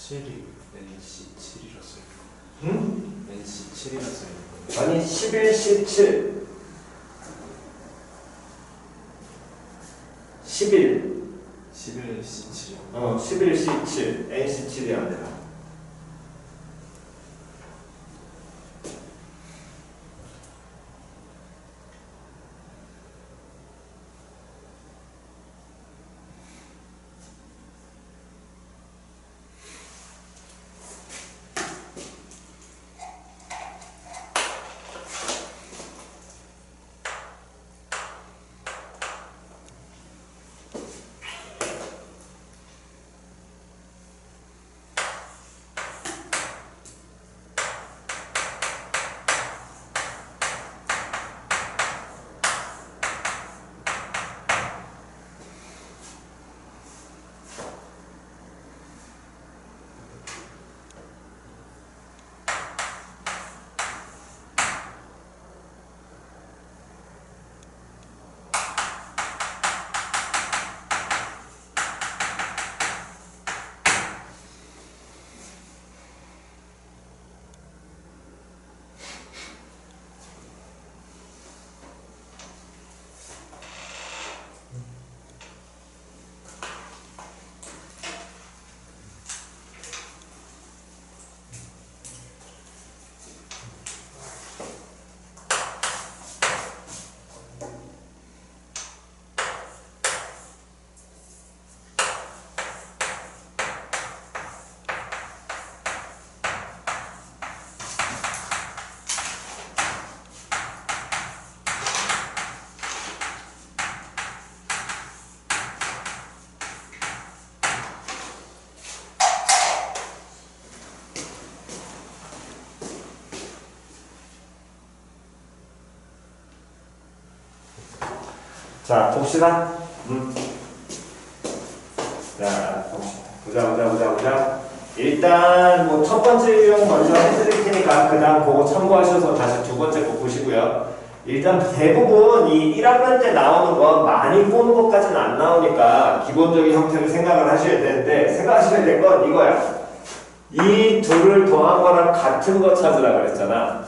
7이 NC7이라서 응? NC7이라서 아니 11C7 11 11C7이요. 11C7 NC7이 아니라 자, 봅시다. 자, 보자. 일단 뭐 첫 번째 유형 먼저 해드릴 테니까 그 다음 그거 참고하셔서 다시 두 번째 거 보시고요. 일단 대부분 이 1학년 때 나오는 건 많이 보는 것까지는 안 나오니까 기본적인 형태를 생각을 하셔야 되는데 생각하셔야 될 건 이거야. 이 둘을 더한 거랑 같은 거 찾으라 그랬잖아.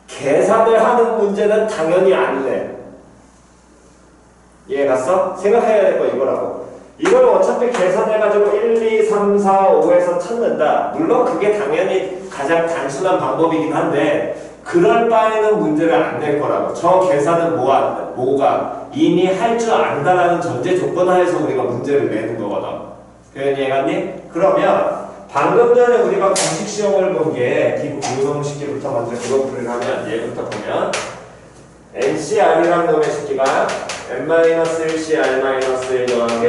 계산을 하는 문제는 당연히 안 돼. 이해 갔어? 생각해야 될 거 이거라고. 이걸 어차피 계산해가지고 1, 2, 3, 4, 5에서 찾는다. 물론 그게 당연히 가장 단순한 방법이긴 한데 그럴 바에는 문제를 안 낼 거라고. 저 계산은 뭐가 이미 할 줄 안다라는 전제 조건 하에서 우리가 문제를 내는 거거든. 표현이 해갔니? 그러면 방금 전에 우리가 공식 시험을 본 게 기본식기부터 먼저 기본풀이를 하면 얘부터 보면 NCR이라는 놈의 식기가 n-1CR-1 더하기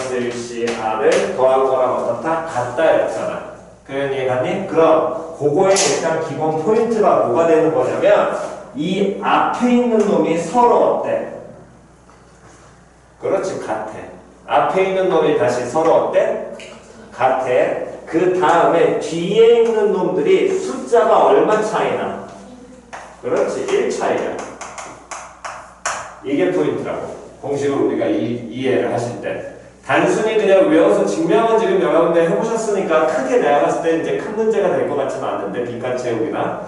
n-1CR을 더한 거랑 어떻다? 같다였잖아. 표현이 해갔니? 그럼 그거의 일단 기본 포인트가 뭐가 되는 거냐면 이 앞에 있는 놈이 서로 어때? 그렇지, 같아. 앞에 있는 놈이 다시 서로 어때? 같아. 그 다음에 뒤에 있는 놈들이 숫자가 얼마 차이나? 그렇지, 1 차이야. 이게 포인트라고. 공식을 우리가 이해를 하실 때. 단순히 그냥 외워서 증명은 지금 여러분들 해보셨으니까 크게 내가 봤을 때 이제 큰 문제가 될 것 같지는 않은데 빈칸 채우기나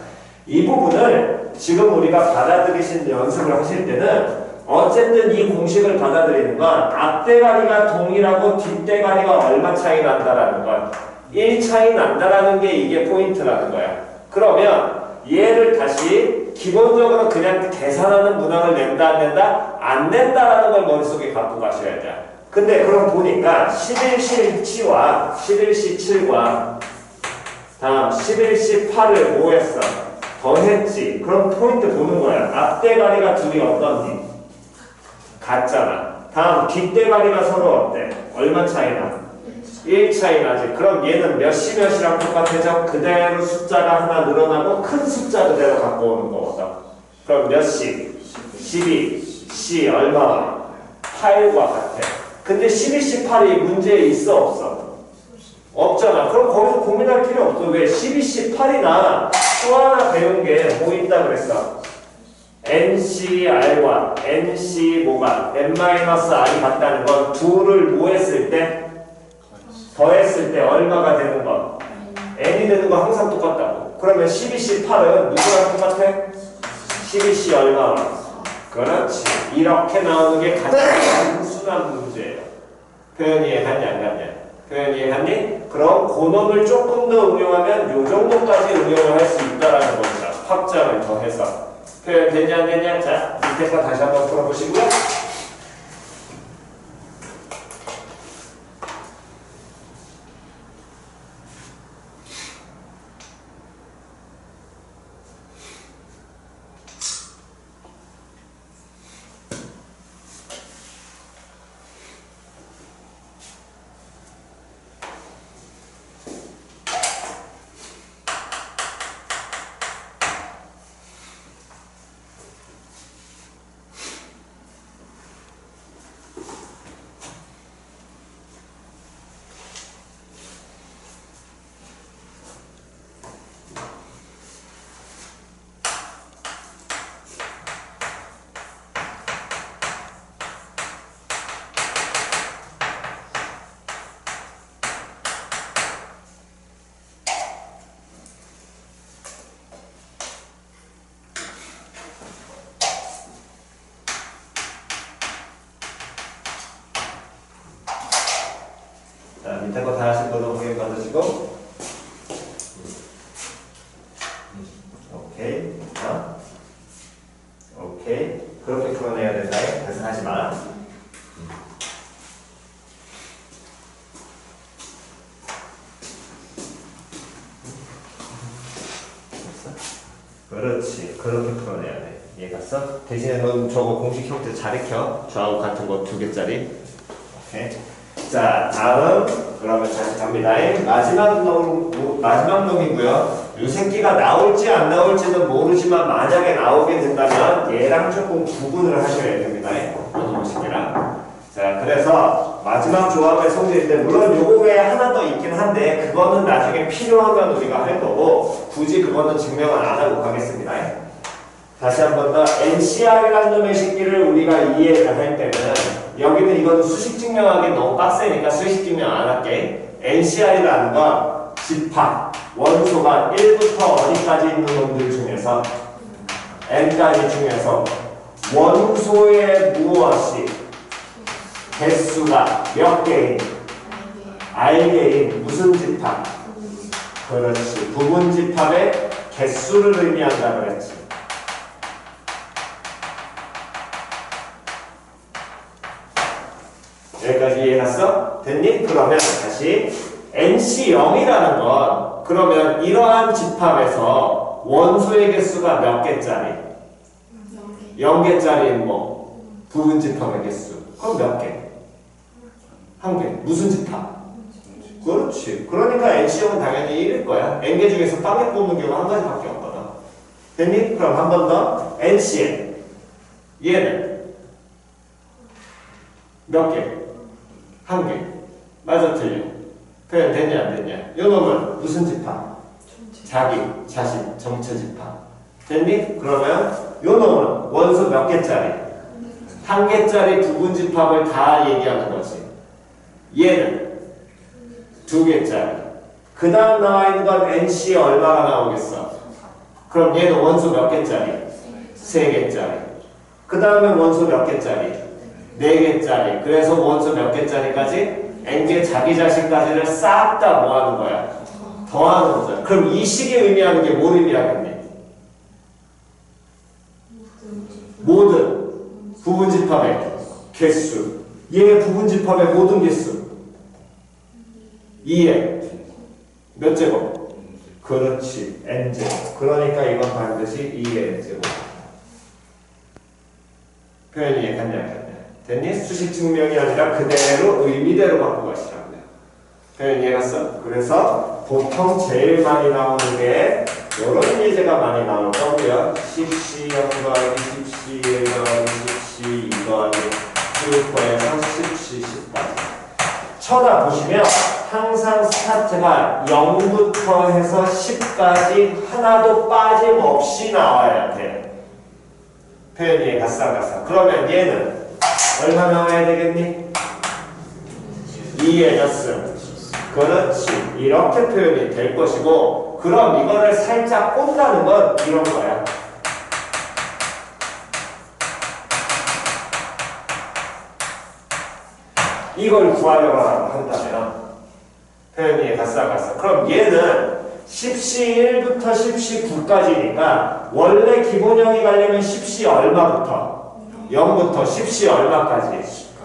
이 부분을 지금 우리가 받아들이신 연습을 하실 때는 어쨌든 이 공식을 받아들이는 건 앞대가리가 동일하고 뒷대가리가 얼마 차이 난다라는 건 1 차이 난다라는 게 이게 포인트라는 거야. 그러면 얘를 다시 기본적으로 그냥 계산하는 문항을 낸다 안 낸다? 안 낸다라는 걸 머릿속에 갖고 가셔야 돼. 근데 그럼 보니까 11C7과 11C7과 다음 11C8을 뭐 했어? 더했지. 그럼 포인트 보는 거야. 앞대가리가 둘이 어떤지? 같잖아. 다음 뒷대가리가 서로 어때? 얼마 차이나? 1 차이 나지. 그럼 얘는 몇이랑 똑같아져? 그대로 숫자가 하나 늘어나고 큰 숫자 그대로 갖고 오는 거거든. 그럼 몇씩? 12. C 얼마? 8과 같아. 근데 12C8이 문제에 있어 없어? 없잖아. 그럼 거기서 고민할 필요 없어. 왜? 12C8이나 또 하나 배운 게 뭐 있다 그랬어? NCR과 NC 뭐가? N-R이 같다는 건 둘을 뭐 했을 때? 더했을 때 얼마가 되는 거? 있는 거 항상 똑같다고. 그러면 12C 8은 누구랑 똑같아? 12C 얼마? 그렇지. 이렇게 나오는 게 가장 단순한 문제예요. 표현 이해 갔냐 안 갔냐? 표현 이해 갔니? 그럼 고놈을 조금 더 응용하면 요 정도까지 응용을 할 수 있다라는 겁니다. 확장을 더해서. 표현 됐냐 안 됐냐? 자, 밑에 거 다시 한번 풀어보시고요. 자, 밑에 거 다 하신 거도 확인 받으시고. 오케이. 자. 오케이. 그렇게 풀어내야 된다. 그래서 하지 마. 그렇지. 그렇게 풀어내야 돼. 이해갔어? 대신에 넌 저거 공식 형태 잘 익혀. 저하고 같은 거 2개짜리. 오케이. 자, 다음 그러면 다시 갑니다. 마지막 놈이고요. 이 새끼가 나올지 안 나올지는 모르지만 만약에 나오게 된다면 얘랑 조금 구분을 하셔야 됩니다. 어느 새끼랑. 자, 그래서 마지막 조합의 성질인데 물론 요거 외에 하나 더 있긴 한데 그거는 나중에 필요하면 우리가 할 거고 굳이 그거는 증명을 안 하고 가겠습니다. 다시 한 번 더 NCR이라는 놈의 새끼를 우리가 이해를 할 때는 여기는 이건 수식 증명하기 너무 빡세니까 수식 증명 안 할게. NCR이라는 건 집합, 원소가 1부터 어디까지 있는 놈들 중에서 n까지 중에서 원소의 무엇이 개수가 몇 개인 R개인 무슨 집합? 그렇지. 부분 집합의 개수를 의미한다 그랬지. 여기까지 이해갔어? 됐니? 그러면 다시 NC0이라는 건 그러면 이러한 집합에서 원소의 개수가 몇 개짜리? 0개짜리인 뭐? 부분 집합의 개수. 그럼 몇 개? 한 개. 무슨 집합? 그렇지. 그러니까 NC0은 당연히 1일 거야. N개 중에서 빵개 뽑는 경우가 한 가지밖에 없거든. 됐니? 그럼 한 번 더. NCN. 얘는 몇 개? 한 개. 맞아 틀려. 표현 됐냐 안 됐냐? 요 놈은 무슨 집합? 자기, 자신, 정체 집합. 됐니? 그러면 요 놈은 원소 몇 개짜리? 한 개짜리 부분 집합을 다 얘기하는 거지. 얘는 2개짜리. 그 다음 나와 있는 건 NC 얼마가 나오겠어? 그럼 얘는 원소 몇 개짜리? 3개짜리. 그 다음에 원소 몇 개짜리? 4개짜리. 그래서 원소 몇 개짜리까지? n개 자기 자신까지를 싹 다 뭐 하는 거야? 더하는 거잖아. 그럼 이 식이 의미하는 게 뭘 의미하겠니? 모든 부분 집합의 개수. 얘의 부분 집합의 모든 개수. 2의 몇 제곱? 그렇지. n제곱. 그러니까 이건 반드시 2의 n제곱. 표현이 이해갔냐? 됐니? 수식 증명이 아니라 그대로 의미대로 갖고 가시라고요. 표현 이해갔어? 그래서 보통 제일 많이 나오는 게 이런 예제가 많이 나올 거고요. 10C 0 더하기 10C 1 더하기 10C 2 더하기 9에서 10C 10까지. 쳐다보시면 항상 스타트가 0부터 해서 10까지 하나도 빠짐없이 나와야 돼. 표현 이해갔어? 안 갔어? 그러면 얘는 얼마 나와야 되겠니? 2의 몇 승? 그렇지. 이렇게 표현이 될 것이고 그럼 이거를 살짝 꼰다는 건 이런 거야. 이걸 구하려고 한다면 표현이 갔어. 그럼 얘는 10시 1부터 10시 9까지니까 원래 기본형이 가려면 10시 얼마부터? 0부터 10시 얼마까지?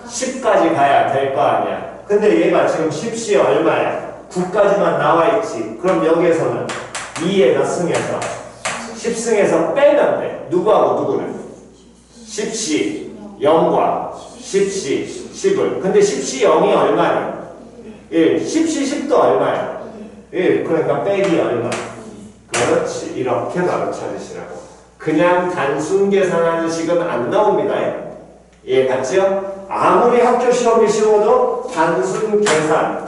10까지 가야 될 거 아니야. 근데 얘가 지금 10시 얼마야? 9까지만 나와 있지. 그럼 여기에서는 2에 몇 승에서? 10승에서 빼면 돼. 누구하고 누구를? 10시 0과 10시 10을. 근데 10시 0이 얼마냐? 1. 10시 10도 얼마야? 1. 그러니까 빼기 얼마? 그렇지. 이렇게 바로 찾으시라고. 그냥 단순 계산하는 식은 안 나옵니다. 예, 맞죠? 아무리 학교 시험이 쉬워도 단순 계산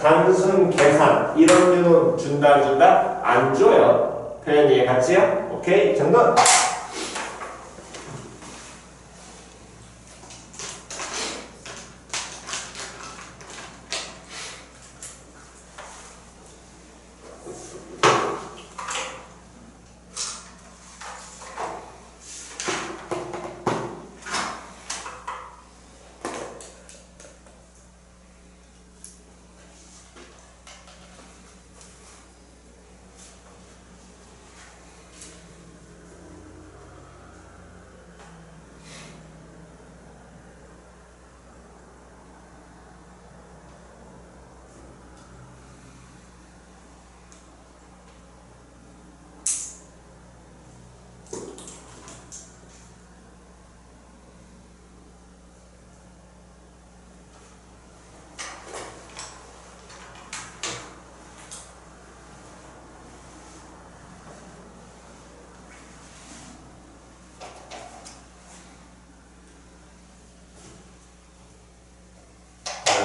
이런 류는 준다 안 줘요. 표현 이해 갔지요? 오케이, 정답.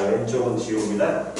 왼쪽은 지웁니다.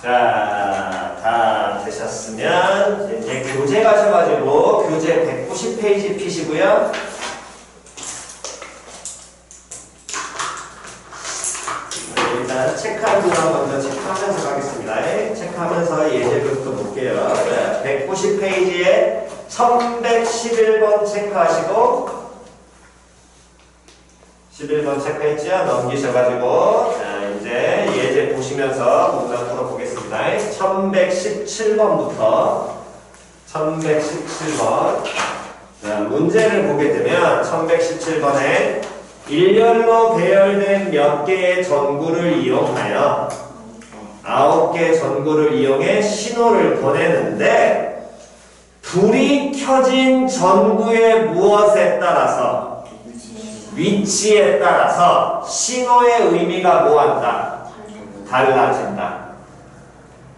자, 다 되셨으면 이제 교재 가셔가지고 교재 190페이지 피시고요. 일단 체크하는 동안 먼저 체크하면서 가겠습니다. 체크하면서 예제부터 볼게요. 190페이지에 1111번 체크하시고 11번 체크했죠? 넘기셔가지고 자, 이제 예제 보시면서 문장 풀어보겠습니다. 1117번부터 1117번 자, 문제를 보게 되면 1117번에 일렬로 배열된 몇 개의 전구를 이용하여 9개의 전구를 이용해 신호를 보내는데 불이 켜진 전구의 무엇에 따라서 위치에 따라서 신호의 의미가 뭐한다? 달라진다.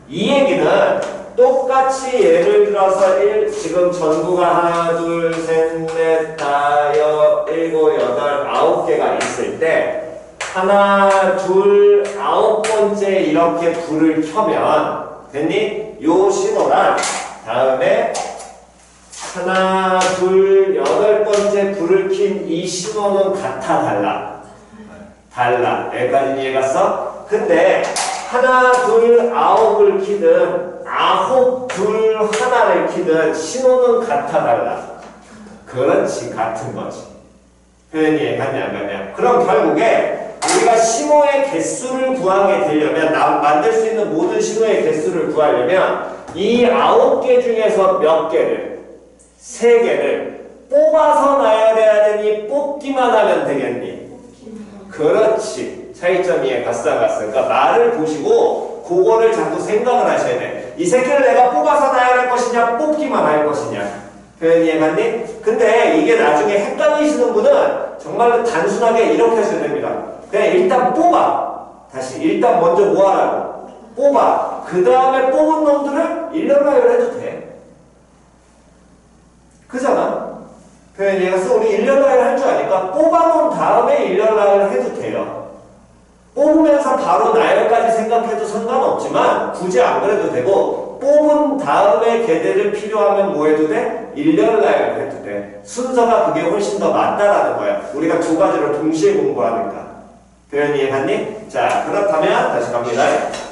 이 얘기는 똑같이 예를 들어서 지금 전구가 하나, 둘, 셋, 넷, 다섯, 일곱, 여덟, 9개가 있을 때 하나, 둘, 9번째 이렇게 불을 켜면 됐니? 요 신호랑 다음에 하나, 둘, 8번째 불을 킨 이 신호는 같아, 달라? 달라. 여기까지 이해갔어? 근데 하나, 둘, 9을 키든 9, 둘, 하나를 키든 신호는 같아, 달라? 그렇지, 같은 거지. 표현이 이해갔냐, 안 갔냐? 그럼 결국에 우리가 신호의 개수를 구하게 되려면 만들 수 있는 모든 신호의 개수를 구하려면 이 9개 중에서 몇 개를 3개를 뽑아서 나열해야 되니 뽑기만 하면 되겠니? 그렇지. 차이점 이해 갔어. 그러니까 말을 보시고 그거를 자꾸 생각을 하셔야 돼. 이 새끼를 내가 뽑아서 나열할 것이냐 뽑기만 할 것이냐. 표현 이해갔니? 근데 이게 나중에 헷갈리시는 분은 정말로 단순하게 이렇게 하셔야 됩니다. 그냥 일단 뽑아. 다시 일단 먼저 뭐 하라고? 뽑아. 그 다음에 뽑은 놈들을 일렬나열 해도 돼. 그잖아. 표현 이해갔어? 우리 일렬나열 할 줄 아니까 뽑아놓은 다음에 일렬나열 해도 돼요. 뽑으면서 바로 나열까지 생각해도 상관없지만 굳이 안 그래도 되고 뽑은 다음에 개대를 필요하면 뭐 해도 돼? 일렬나열 해도 돼. 순서가 그게 훨씬 더 맞다라는 거야. 우리가 두 가지를 동시에 공부하니까. 표현 이해갔니? 자, 그렇다면 다시 갑니다.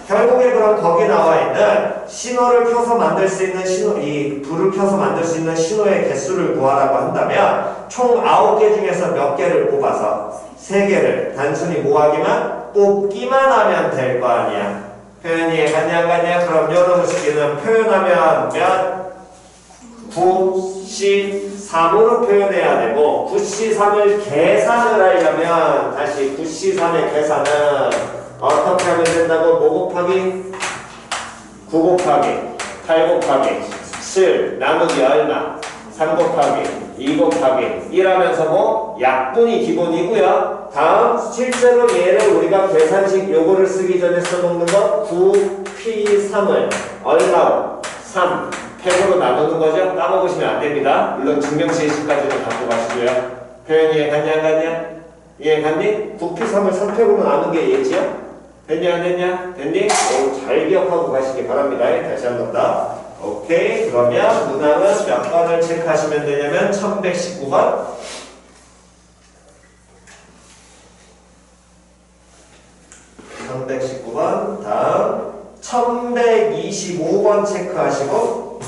결국에 그럼 거기 나와 있는 신호를 켜서 만들 수 있는 이 불을 켜서 만들 수 있는 신호의 개수를 구하라고 한다면 총 9개 중에서 몇 개를 뽑아서 3개를 단순히 모아기만 뽑기만 하면 될 거 아니야. 표현 이해갔냐 안 갔냐? 그럼 이런 식으로 표현하면 몇? 9C3으로 표현해야 되고 9C3을 계산을 하려면 다시 9C3의 계산은 어떻게 하면 된다고? 뭐 곱하기? 9 곱하기 8 곱하기 7 나누기 얼마? 3 곱하기 2 곱하기 1 하면서 뭐? 약분이 기본이고요. 다음 실제로 얘를 우리가 계산식 요거를 쓰기 전에 써놓는 거 9P3을 얼마로? 3 팩으로 나누는 거죠? 까먹으시면 안 됩니다. 물론 증명시식까지는 갖고 가시고요. 표현 이해갔냐 안 갔냐? 이해갔니? 9P3을 3팩으로 나눈 게 예지야? 됐냐 안 됐냐? 됐니? 오, 잘 기억하고 가시기 바랍니다. 다시 한 번 더. 오케이. 그러면 문항은 몇 번을 체크하시면 되냐면 1119번 1119번 다음 1125번 체크하시고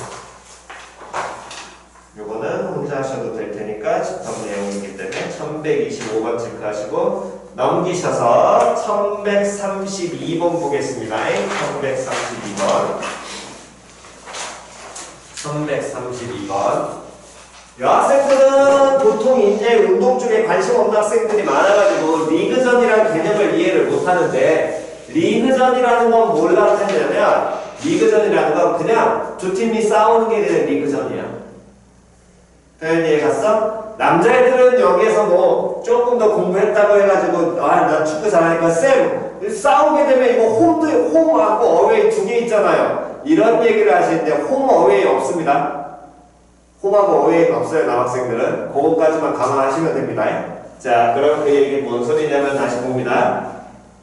요거는 혼자 하셔도 될 테니까 집합 내용이기 때문에 1125번 체크하시고 넘기셔서 1132번 보겠습니다. 1132번 여학생들은 보통 이제 운동 쪽에 관심 없는 학생들이 많아가지고 리그전이라는 개념을 이해를 못하는데 리그전이라는 건 뭘 나타내냐면 리그전이라는 건 그냥 두 팀이 싸우는 게 되는 리그전이야. 표현 이해 갔어? 남자애들은 여기에서 뭐 조금 더 공부했다고 해가지고 나 축구 잘하니까 쌤 싸우게 되면 이거 홈하고 어웨이 두 개 있잖아요. 이런 얘기를 하시는데 홈 어웨이 없습니다. 홈하고 어웨이는 없어요. 남학생들은 그거까지만 감안하시면 됩니다. 자, 그럼 그 얘기 뭔 소리냐면 다시 봅니다.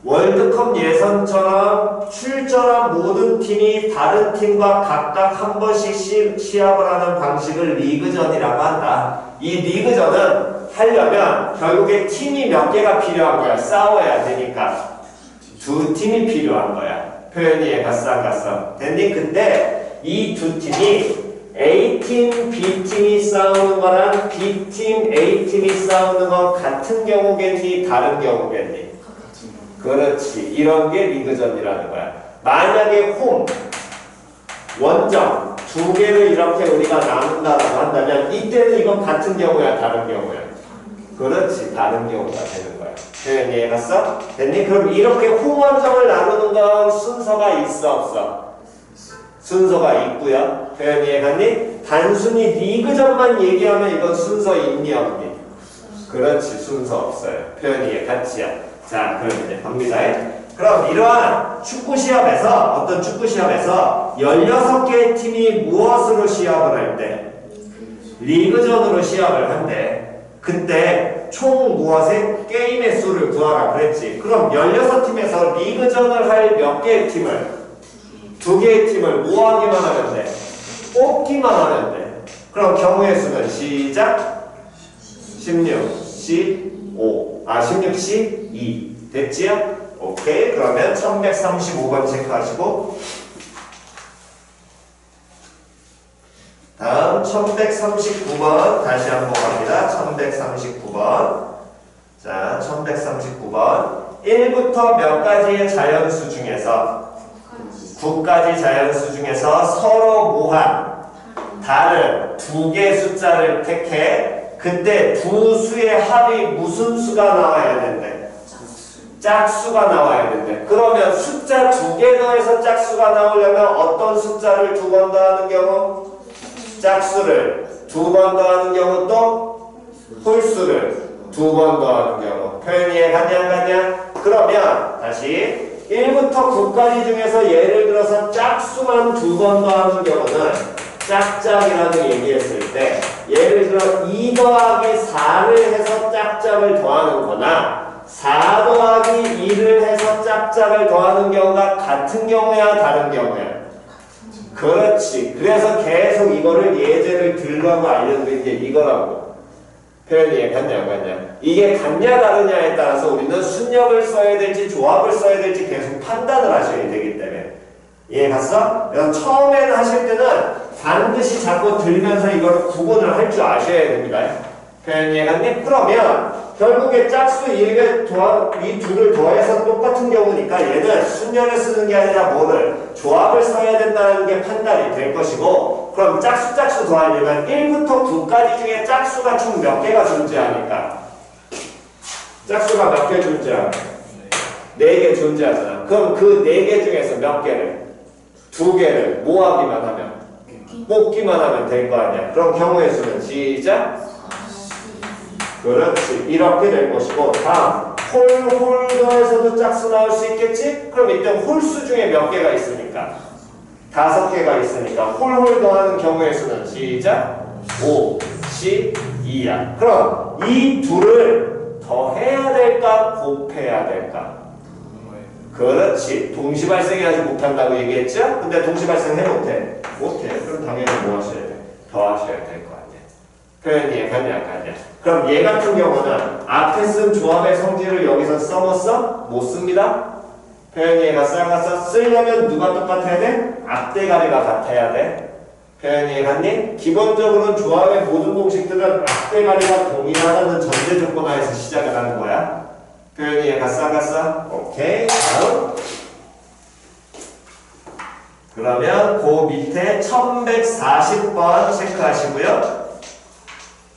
월드컵 예선처럼 출전한 모든 팀이 다른 팀과 각각 한 번씩 시합을 하는 방식을 리그전이라고 한다. 이 리그전은 하려면 결국에 팀이 몇 개가 필요한 거야. 싸워야 되니까. 두 팀이 필요한 거야. 표현이 이해 갔어 안 갔어? 됐니? 근데 이 두 팀이 A팀, B팀이 싸우는 거랑 B팀, A팀이 싸우는 거 같은 경우겠니? 다른 경우겠니? 그렇지. 이런 게 리그전이라는 거야. 만약에 홈, 원정 두 개를 이렇게 우리가 나눈다라고 한다면 이때는 이건 같은 경우야, 다른 경우야? 그렇지. 다른 경우가 되는 거야. 표현 이해 갔어? 됐니? 그럼 이렇게 홈 원정을 나누는 건 순서가 있어 없어? 순서가 있고요. 표현 이해 갔니? 단순히 리그전만 얘기하면 이건 순서 있니 없니? 그렇지. 순서 없어요. 표현 이해 갔지요? 자, 그럼 이제 갑니다. 그럼 이러한 축구 시합에서 어떤 축구 시합에서 16개의 팀이 무엇으로 시합을 할 때? 리그전으로 시합을 한대. 그때 총 무엇의 게임의 수를 구하라 그랬지. 그럼 16팀에서 리그전을 할 몇 개의 팀을? 2개의 팀을 뭐 하기만 하면 돼? 뽑기만 하면 돼. 그럼 경우의 수는 시작 16C5 16C2 됐지요? 오케이. 그러면 1135번 체크하시고 다음 1139번 다시 한번 갑니다. 1139번 자 1139번 1부터 몇 가지의 자연수 중에서 9가지 자연수 중에서 서로 무한 다른 2개의 숫자를 택해. 그때 두 수의 합이 무슨 수가 나와야 된대? 짝수가 나와야 된대. 그러면 숫자 2개 더해서 짝수가 나오려면 어떤 숫자를 2번 더하는 경우? 짝수를 두 번 더하는 경우 또 홀수를 두 번 더하는 경우. 표현 이해 갔냐 안 갔냐? 그러면 다시 1부터 9까지 중에서 예를 들어서 짝수만 두 번 더하는 경우는 짝짝이라고 얘기했을 때 예를 들어 2 더하기 4를 해서 짝짝을 더하는 거나 4 더하기 2를 해서 짝짝을 더하는 경우가 같은 경우야 다른 경우야? 그렇지. 그래서 계속 이거를 예제를 들라고 알려드린 게 이거라고. 표현이 같냐 안 같냐? 이게 같냐 다르냐에 따라서 우리는 순역을 써야 될지 조합을 써야 될지 계속 판단을 하셔야 되기 때문에. 이해 갔어? 그래서 처음에는 하실 때는 반드시 자꾸 들면서 이거를 구분을 할 줄 아셔야 됩니다. 표현 이해 갔니? 그러면 결국에 짝수 이 둘을 더해서 똑같은 경우니까 얘는 순열을 쓰는 게 아니라 뭐를 조합을 써야 된다는 게 판단이 될 것이고 그럼 짝수 더하려면 1부터 9까지 중에 짝수가 총 몇 개가 존재하니까 짝수가 몇 개 존재하니까 4개 존재하잖아. 그럼 그 4개 중에서 몇 개를? 2개를 모아기만 하면 뽑기만 하면 될 거 아니야. 그럼 경우의 수는 시작. 그렇지. 이렇게 될 것이고 다음 홀더에서도 짝수 나올 수 있겠지? 그럼 이때 홀수 중에 몇 개가 있으니까 5개가 있으니까 홀 더하는 경우의 수는 시작 5, 12야. 그럼 이 둘을 더해야 될까 곱해야 될까? 그렇지. 동시 발생해야지 못한다고 얘기했죠? 근데 동시 발생해 못해? 못해. 그럼 당연히 뭐 하셔야 돼? 더 하셔야 될 거 아니야. 표현 이해 갔냐 안 갔냐? 그럼 얘 같은 경우는 앞에 쓴 조합의 성질을 여기서 써먹었어? 못 씁니다. 표현 이해 갔어 안 갔어? 쓰려면 누가 똑같아야 돼? 앞대가리가 같아야 돼. 표현 이해 갔니? 기본적으로는 조합의 모든 공식들은 앞대가리가 동일하다는 전제 조건하에서 시작을 하는 거야. 표현 이해 갔어 안 갔어? 오케이. 다음. 그러면 그 밑에 1140번 체크하시고요.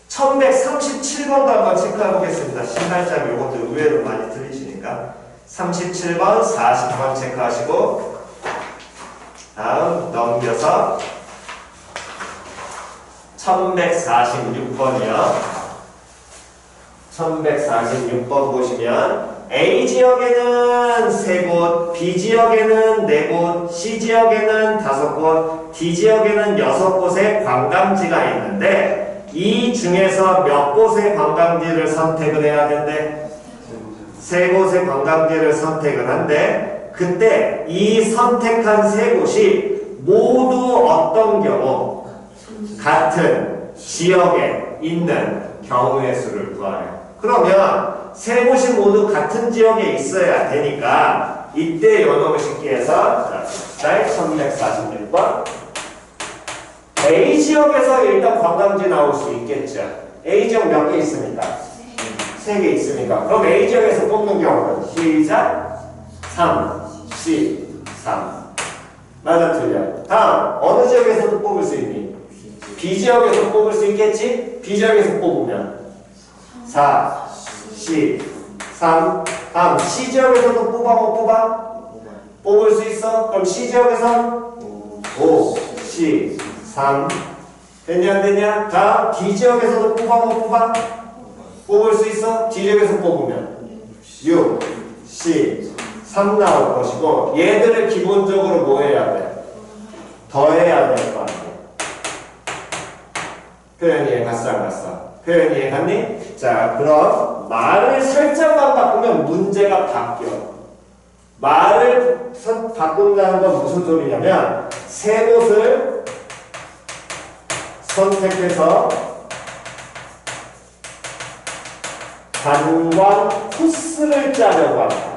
1137번도 한번 체크해 보겠습니다. 신발장 요것도 의외로 많이 틀리시니까 37번, 40번 체크하시고 다음 넘겨서 1146번이요. 1146번 보시면 A지역에는 3곳, B지역에는 4곳, C지역에는 5곳, D지역에는 6곳의 관광지가 있는데 이 중에서 몇 곳의 관광지를 선택을 해야 된대? 3곳의 관광지를 선택을 한대. 그때 이 선택한 3곳이 모두 어떤 경우? 같은 지역에 있는 경우의 수를 구하래요. 그러면 3곳이 모두 같은 지역에 있어야 되니까 이때 요놈을 쉽게해서 1146번 A지역에서 일단 관광지 나올 수 있겠죠. A지역 몇 개 있습니까? 3개 있으니까. 그럼 A지역에서 뽑는 경우는 시작 3, 13 맞아 틀려. 다음 어느 지역에서도 뽑을 수 있니? B지역에서 뽑을 수 있겠지? B지역에서 뽑으면 4, 13 다음 C지역에서도 뽑아 못 뽑아? 뽑을 수 있어? 그럼 C지역에서 5, 13 됐냐 안 됐냐? 다음 D지역에서도 뽑아 못 뽑아? 뽑을 수 있어? D지역에서 뽑으면 6, 13 나올 것이고 얘들을 기본적으로 뭐 해야 돼? 더해야 될 거 아니야. 표현 이해 갔어 안 갔어? 표현 이해 갔니? 자 그럼 말을 살짝만 바꾸면 문제가 바뀌어. 말을 바꾼다는 건 무슨 소리냐면 3곳을 선택해서 관광 코스를 짜려고 한다.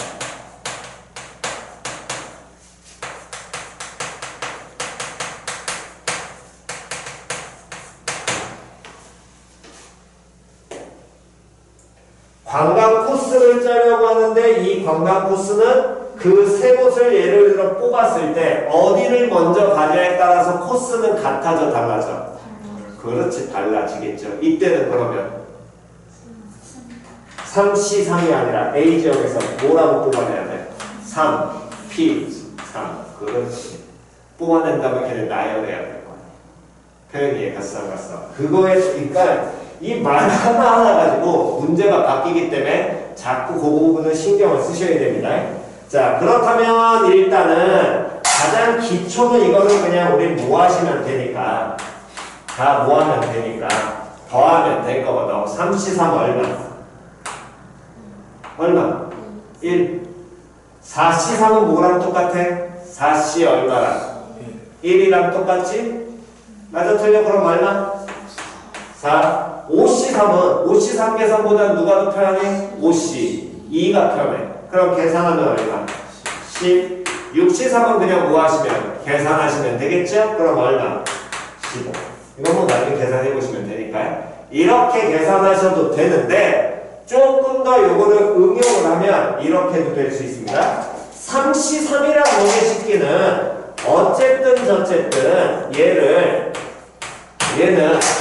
관광 코스를 짜려고 하는데 이 관광 코스는 그 3곳을 예를 들어 뽑았을 때 어디를 먼저 가냐에 따라서 코스는 같아져 달라져? 그렇지 달라지겠죠. 이때는 그러면 3C3이 아니라 A지역에서 뭐라고 뽑아내야 돼? 3, P, 3 그렇지. 뽑아낸다면 걔를 나열해야 될 거야. 표현 이해 갔어 안 갔어? 그거에 그러니까 이 말 하나하나 가지고 문제가 바뀌기 때문에 자꾸 그 부분은 신경을 쓰셔야 됩니다. 자, 그렇다면 일단은 가장 기초는 이거는 그냥 우리 뭐 하시면 되니까 다 뭐 하면 되니까 더하면 될 거거든. 3C3 얼마? 얼마? 1. 4C3은 뭐랑 똑같아? 4C 얼마랑? 1이랑 똑같지? 맞아 틀려? 그럼 얼마? 4. 5C3은 5C3 계산보다 누가 더 편해? 5C 2가 편해. 그럼 계산하면 얼마? 10. 6C3은 그냥 뭐 하시면? 계산하시면 되겠죠? 그럼 얼마? 15. 이건 뭐 나중에 계산해 보시면 되니까요. 이렇게 계산하셔도 되는데 조금 더 요거를 응용을 하면 이렇게도 될 수 있습니다. 3C3이라고 보기 쉽기는 어쨌든 저쨌든 얘는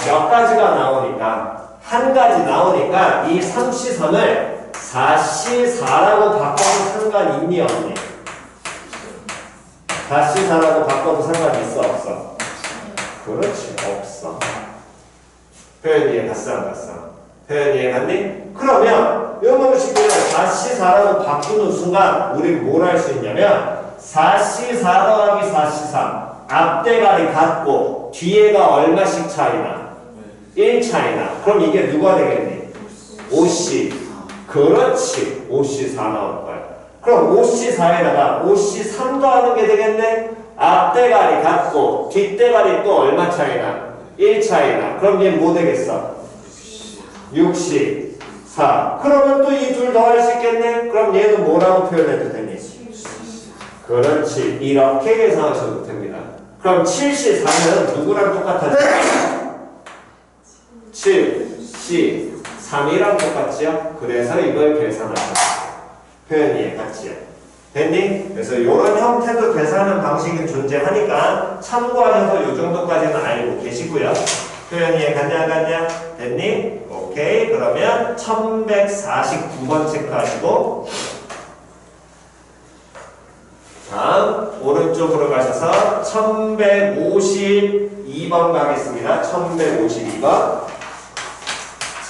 몇 가지가 나오니까 한 가지 나오니까 이 3C3을 4C4라고 바꿔도 상관이 있니 없니? 4C4라고 바꿔도 상관이 있어 없어? 그렇지 없어. 표현 이해 갔어 안 갔어? 표현 이해 갔니? 그러면 이런 식으로 4C4라고 바꾸는 순간 우리 뭘 할 수 있냐면 4C4 더하기 4C3 앞대가리 같고 뒤에가 얼마씩 차이나? 1 차이나. 그럼 이게 누가 되겠니? 5C. 그렇지. 5C4 나올 거야. 그럼 5C4에다가 5C3 더하는 게 되겠네? 앞대가리 같고 뒷대가리 또 얼마 차이나? 1 차이나. 그럼 얘 뭐 되겠어? 64. 그러면 또 이 둘 더할 수 있겠네? 그럼 얘는 뭐라고 표현해도 되니? 그렇지. 이렇게 계산하셔도 됩니다. 그럼 7C4는 누구랑 똑같아져? 7C3이랑 똑같지요? 그래서 이걸 계산하셨어요. 표현 이해 갔지요? 됐니? 그래서 이런 형태도 계산하는 방식이 존재하니까 참고하셔서 이 정도까지는 알고 계시고요. 표현 이해 갔냐 안 갔냐? 됐니? 오케이. 그러면 1149번 체크하시고 다음 오른쪽으로 가셔서 1152번 가겠습니다. 1152번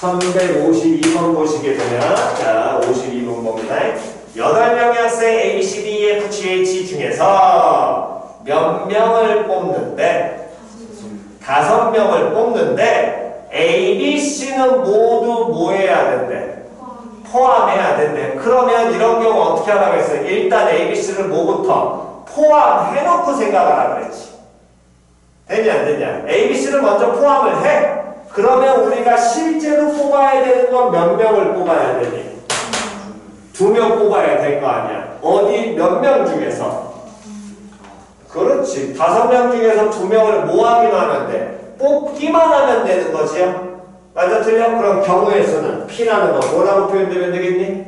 1152번 보시게 되면 자 52번 봅니다. 8명의 학생 A, B, C, D, E, F, G, H 중에서 몇 명을 뽑는데 5명을 뽑는데 A, B, C는 모두 뭐 해야 된대? 포함해야 된대. 그러면 이런 경우 어떻게 하라고 했어요? 일단 A, B, C를 뭐부터? 포함해놓고 생각하라 그랬지. 되냐 안 되냐? A, B, C를 먼저 포함을 해. 그러면 우리가 실제로 뽑아야 되는 건 몇 명을 뽑아야 되니? 2명 뽑아야 될 거 아니야. 어디 몇 명 중에서? 그렇지. 5명 중에서 2명을 뭐 하기만 하면 돼? 뽑기만 하면 되는 거지요. 맞아 틀려? 그럼 경우의 수는 P라는 거 뭐라고 표현되면 되겠니?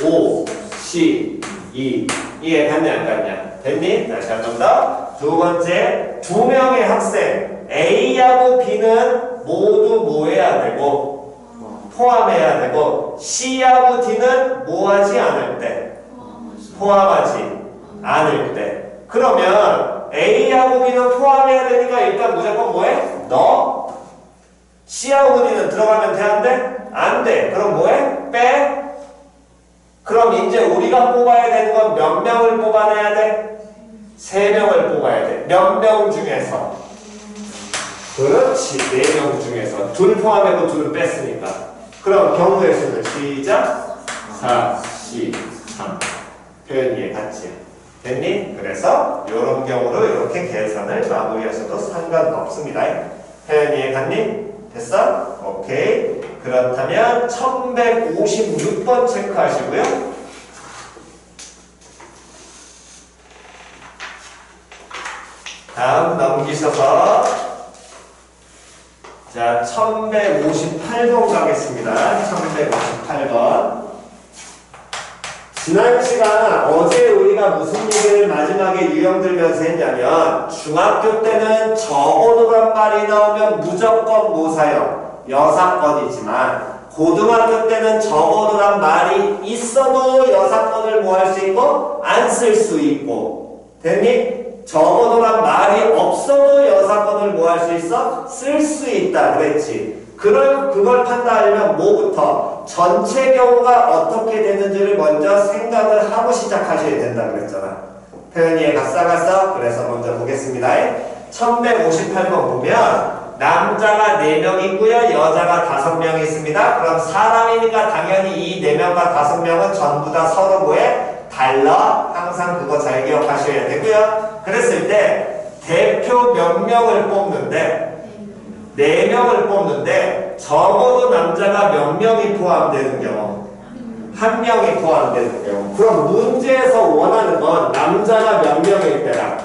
5, C, 2 이해 갔냐 안 갔냐? 됐니? 다시 한 번 더. 두 번째 2명의 학생 A하고 B는 모두 뭐 해야 되고 포함해야 되고 C하고 D는 뭐 하지 않을 때? 포함하지 않을 때. 그러면 A하고 B는 포함해야 되니까 일단 무조건 뭐해? 너 C하고 D는 들어가면 돼? 안 돼? 안 돼. 그럼 뭐해? 빼. 그럼 이제 우리가 뽑아야 되는 건 몇 명을 뽑아내야 돼? 3명을 뽑아야 돼. 몇 명 중에서? 그렇지. 4명 중에서. 둘 포함해도 둘을 뺐으니까. 그럼 경우의 수는 시작. 4, 10, 3. 표현 이해 갔지? 됐니? 그래서 이런 경우로 이렇게 계산을 마무리하셔도 상관없습니다. 표현 이해 갔니? 됐어? 오케이. 그렇다면 1156번 체크하시고요. 다음 넘기셔서 자 1158번 가겠습니다. 1158번. 지난 시간 어제 우리가 무슨 얘기를 마지막에 유형 들면서 했냐면 중학교 때는 적어도란 말이 나오면 무조건 뭐 사용? 여사건이지만 고등학교 때는 적어도란 말이 있어도 여사건을 뭐 할 수 있고 안 쓸 수 있고 됐니? 적어도란 말이 없어도 여사건을 뭐 할 수 있어? 쓸 수 있다 그랬지. 그걸 판단하려면 뭐부터? 전체 경우가 어떻게 되는지를 먼저 생각을 하고 시작하셔야 된다 그랬잖아. 표현이 갔어? 그래서 먼저 보겠습니다. 1158번 보면 남자가 4명 있고요. 여자가 5명 있습니다. 그럼 사람이니까 당연히 이 4명과 5명은 전부 다 서로 뭐에? 달라. 항상 그거 잘 기억하셔야 되고요. 그랬을 때 대표 몇 명을 뽑는데 4명을 뽑는데 적어도 남자가 몇 명이 포함되는 경우 1명이 포함되는 경우 그럼 문제에서 원하는 건 남자가 몇 명일 때랑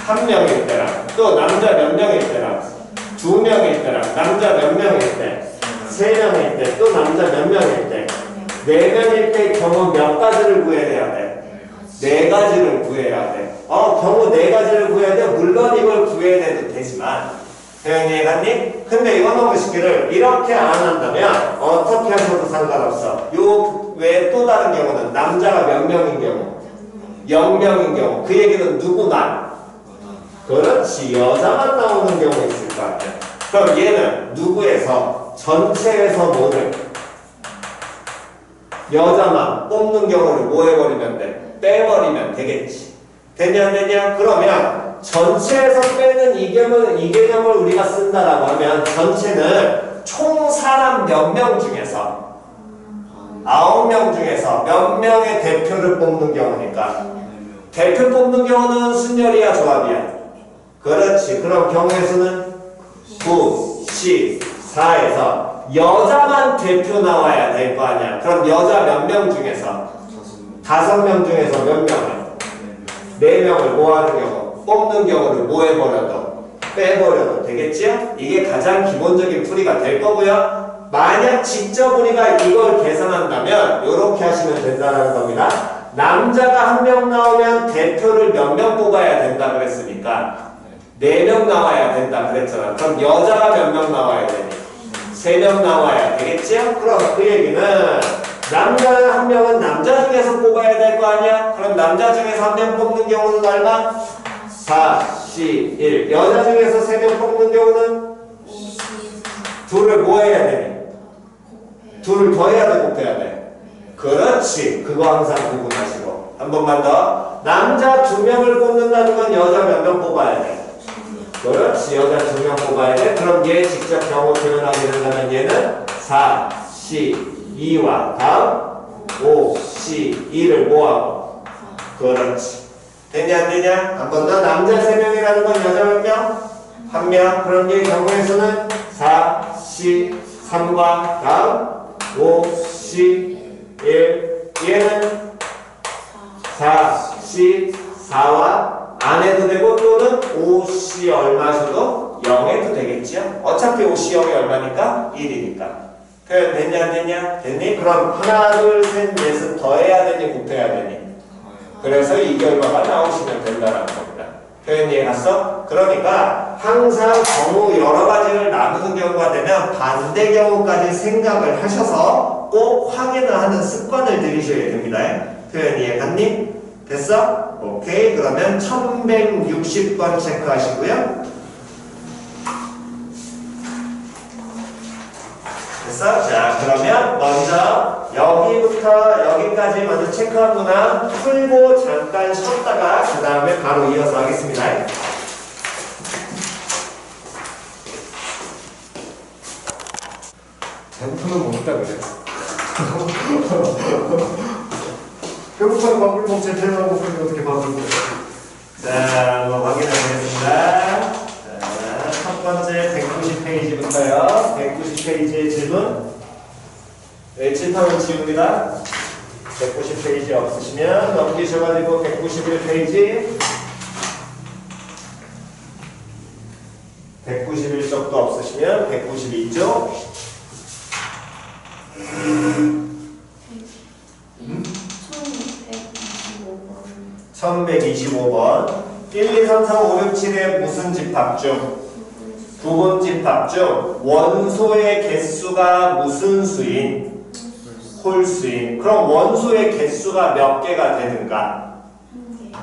1명일 때랑 또 남자 몇 명일 때랑 2명일 때랑 남자 몇 명일 때 3명일 때 또 남자 몇 명일 때 4명일 때 경우 몇 가지를 구해야 돼? 4가지를 구해야 돼. 경우 4가지를 구해야 돼. 물론 이걸 구해내도 되지만 표현이 해갔니? 근데 이거 너무 쉽기를 이렇게 안 한다면 어떻게 하셔도 상관없어. 요 외에 또 다른 경우는 남자가 몇 명인 경우 0명인 경우 그 얘기는 누구만? 그렇지. 여자만 나오는 경우 있을 거 아니야. 그럼 얘는 누구에서? 전체에서 뭐를? 여자만 뽑는 경우를 뭐 해버리면 돼? 빼버리면 되겠지. 되냐 안 되냐? 그러면 전체에서 빼는 이 개념을 우리가 쓴다라고 하면 전체는 총 사람 몇 명 중에서 9명 중에서 몇 명의 대표를 뽑는 경우니까 대표 뽑는 경우는 순열이야 조합이야? 그렇지. 그럼 경우의 수는 9, 10, 4에서 여자만 대표 나와야 될 거 아니야. 그럼 여자 몇 명 중에서 5명 중에서 몇 명을? 4명을 뭐 하는 경우? 뽑는 경우를 뭐 해버려도 빼버려도 되겠지요? 이게 가장 기본적인 풀이가 될 거고요. 만약 직접 우리가 이걸 계산한다면 이렇게 하시면 된다는 겁니다. 남자가 1명 나오면 대표를 몇 명 뽑아야 된다 그랬으니까 4명 나와야 된다 그랬잖아. 그럼 여자가 몇 명 나와야 되니? 3명 나와야 되겠지요? 그럼 그 얘기는 남자 1명은 남자 중에서 뽑아야 될 거 아니야? 그럼 남자 중에서 1명 뽑는 경우는 얼마? 4, 10, 1. 여자 중에서 3명 뽑는 경우는? 둘을 뭐 해야 되니? 둘을 더 해야 돼, 곱해야 돼? 그렇지. 그거 항상 구분하시고. 한 번만 더. 남자 2명을 뽑는다는 건 여자 몇 명 뽑아야 돼? 그렇지. 여자 2명 뽑아야 돼. 그럼 얘 직접 경우 표현하게 된다면 얘는 4, 10, 2와 다음 5, 10, 2를 뭐하고? 그렇지. 되냐 안 되냐? 한 번 더. 남자 3명이라는 건 여자 몇 명? 1명. 그럼 얘 경우에서는 4, 10, 3과 다음 5, 10, 1. 얘는 4, 10, 4와 안 해도 되고 또는 5C 얼마 줘도 0 해도 되겠죠? 어차피 5C 0이 얼마니까? 1이니까. 표현 됐냐 안 됐냐? 됐니? 그럼 하나, 둘, 셋, 넷은 더해야 되니 곱해야 되니? 그래서 이 결과가 나오시면 된다는 겁니다. 표현 이해 갔어? 그러니까 항상 경우 여러 가지를 나누는 경우가 되면 반대 경우까지 생각을 하셔서 꼭 확인을 하는 습관을 들이셔야 됩니다. 표현 이해 갔니? 됐어? 오케이. 그러면 1160번 체크하시고요. 됐어? 자, 그러면 먼저 여기부터 여기까지 먼저 체크하거나 풀고 잠깐 쉬었다가 그 다음에 바로 이어서 하겠습니다. 배고프면 먹다 그래. 배고파서 밥을 먹지 배고프면 어떻게 밥을 먹어? 자, 한번 확인해 보겠습니다. 자, 첫 번째 190페이지부터요. 190페이지의 질문. 네, 칠판은 지웁니다. 190페이지 없으시면 넘기셔가지고 191페이지 191쪽도 없으시면 192쪽 1125번 1, 2, 3, 4, 5, 6, 7의 무슨 집합 중 부분 집합 중 원소의 개수가 무슨 수인? 홀수인. 그럼 원소의 개수가 몇 개가 되는가?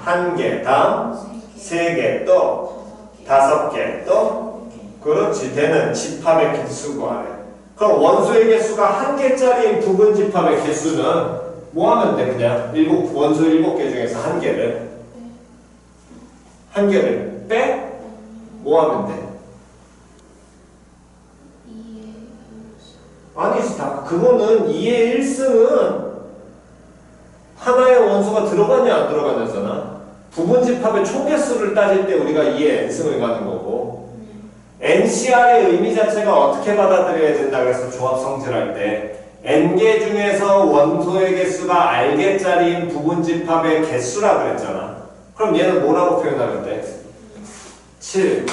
1개, 다음 3개, 또 5개, 또 그렇지. 되는 집합의 개수 구하래. 그럼 원소의 개수가 1개짜리인 부분 집합의 개수는 뭐 하면 돼? 그냥 원소 7개 중에서 1개를 빼? 뭐 하면 돼? 아니지. 그거는 2의 1승은 하나의 원소가 들어가냐 안 들어가냐잖아. 부분 집합의 총 개수를 따질 때 우리가 2의 n승을 가는 거고, NCR의 의미 자체가 어떻게 받아들여야 된다 그래서 조합 성질할 때 n개 중에서 원소의 개수가 r개짜리인 부분 집합의 개수라 그랬잖아. 그럼 얘는 뭐라고 표현하면 돼? 7,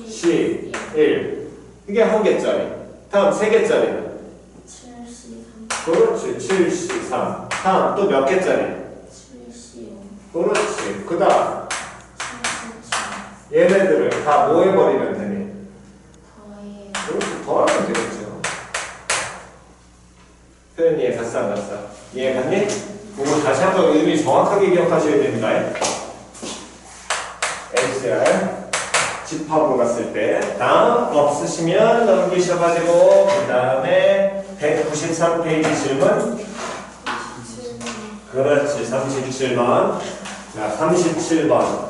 10, 1. 이게 1개짜리. 다음 3개짜리는? 그렇지. 7, 10, 3. 다음 또 몇 개짜리? 75. 그렇지. 그 다음 얘네들을 다 뭐 해버리면 되니? 그렇지. 더하면 되겠죠. 표현 이해 갔어 안 갔어? 이해 갔니? 그거 다시 한번 의미 정확하게 기억하셔야 됩니다. NCR 집합으로 갔을 때 다음 없으시면 넘기셔가지고 그 다음에 193페이지 질문. 그렇지. 37번. 자, 37번.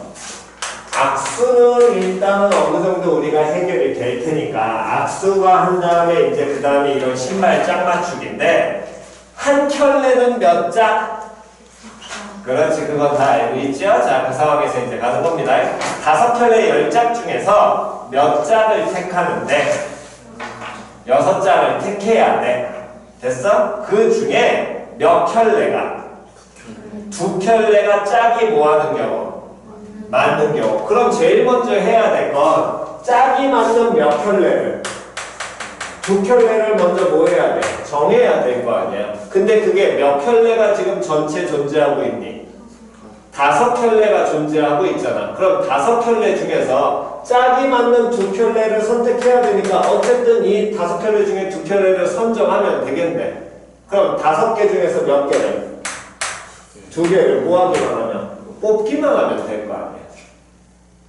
악수는 일단은 어느 정도 우리가 해결이 될 테니까 악수가 한 다음에 이제 그 다음에 이런 신발 짝 맞추기인데 한 켤레는 몇 짝? 그렇지. 그건 다 알고 있죠? 자, 그 상황에서 이제 가는 겁니다. 5켤레 10짝 중에서 몇 짝을 택하는데 6짝을 택해야 돼. 됐어? 그 중에 몇 켤레가? 2켤레가 짝이 뭐 하는 경우? 맞는 경우. 그럼 제일 먼저 해야 될 건 짝이 맞는 몇 켤레를? 2켤레를 먼저 뭐 해야 돼? 정해야 될 거 아니야. 근데 그게 몇 켤레가 지금 전체 존재하고 있니? 5켤레가 존재하고 있잖아. 그럼 5켤레 중에서 짝이 맞는 2켤레를 선택해야 되니까 어쨌든 이 5켤레 중에 2켤레를 선정하면 되겠네. 그럼 5개 중에서 몇 개를? 2개를 뭐 하기만 하면? 뽑기만 하면 될 거 아니야.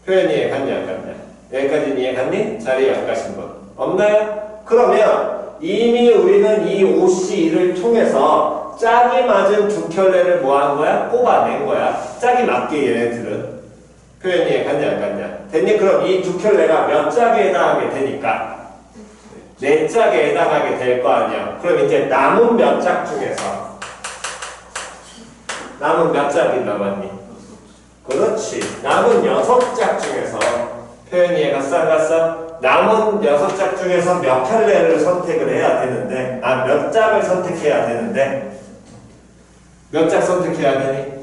표현 이해 갔니 안 갔냐? 여기까지는 이해 갔니? 자리에 안 가신 분 없나요? 그러면 이미 우리는 이 OC를 통해서 짝이 맞은 2켤레를 뭐 한 거야? 뽑아낸 거야. 짝이 맞게 얘네들은. 표현 이해 갔냐 안 갔냐? 됐니? 그럼 이 2켤레가 몇 짝에 해당하게 되니까 4짝에 해당하게 될 거 아니야. 그럼 이제 남은 몇 짝 중에서 남은 몇 짝이 남았니? 그렇지. 남은 6짝 중에서 표현 이해 갔어 안 갔어? 남은 6짝 중에서 몇 켤레를 선택을 해야 되는데 몇 짝을 선택해야 되는데 몇 짝 선택해야 되니?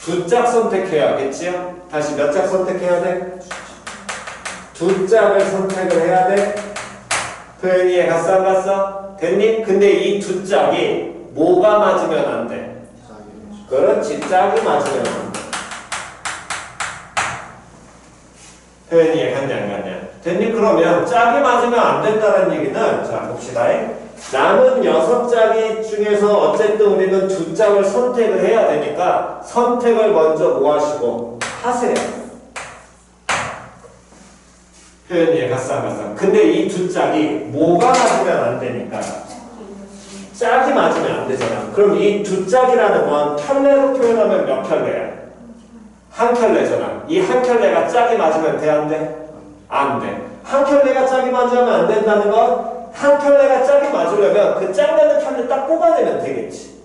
2짝 선택해야겠지요? 다시 몇 짝 선택해야 돼? 2짝을 선택을 해야 돼? 표현 이해 갔어 안 갔어? 됐니? 근데 이 2짝이 뭐가 맞으면 안 돼? 그렇지. 짝이 맞으면 안 돼. 표현 이해 갔냐 안 갔냐? 됐니? 그러면 짝이 맞으면 안 된다는 얘기는 자 봅시다. 남은 6짝이 중에서 어쨌든 우리는 2짝을 선택을 해야 되니까 선택을 먼저 뭐 하시고 하세요. 표현 이해 갔어 안 갔어? 근데 이 2짝이 뭐가 맞으면 안 되니까 짝이 맞으면 안 되잖아. 그럼 이 2짝이라는 건 켤레로 표현하면 몇 켤레야? 1켤레잖아. 이 1켤레가 짝이 맞으면 돼 안 돼? 안 돼. 1켤레가 짝이 맞으면 안 된다는 건 1켤레가 짝이 맞으려면 그 짝 맞는 켤레 딱 뽑아내면 되겠지.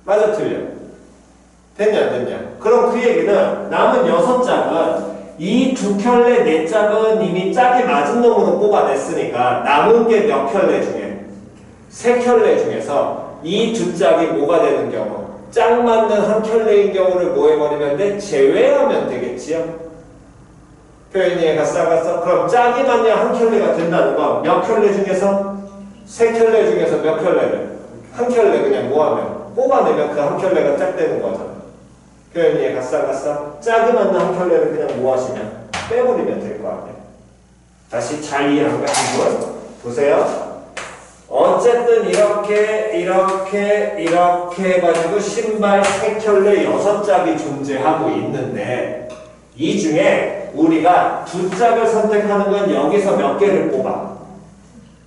맞아 틀려? 됐냐 안 됐냐? 그럼 그 얘기는 남은 6짝은 이 2켤레 4짝은 이미 짝이 맞은 놈으로 뽑아냈으니까 남은 게 몇 켤레 중에? 3켤레 중에서 이 2짝이 뭐가 되는 경우? 짝 맞는 1켤레인 경우를 뭐 해버리면 돼? 제외하면 되겠지요? 표현 이해 갔어 안 갔어? 그럼 짝이 맞냐 1켤레가 된다는 건 몇 켤레 중에서? 3켤레 중에서 몇 켤레를? 1켤레 그냥 뭐하면? 뽑아내면 그 1켤레가 짝 되는 거잖아. 표현 이해 갔어 안 갔어? 짝이 맞는 1켤레를 그냥 뭐 하시면? 빼버리면 될 거 아니야. 다시 잘 이해 안 가신 분? 보세요. 어쨌든 이렇게 해가지고 신발 3켤레 6짝이 존재하고 있는데 이 중에 우리가 2짝을 선택하는 건 여기서 몇 개를 뽑아?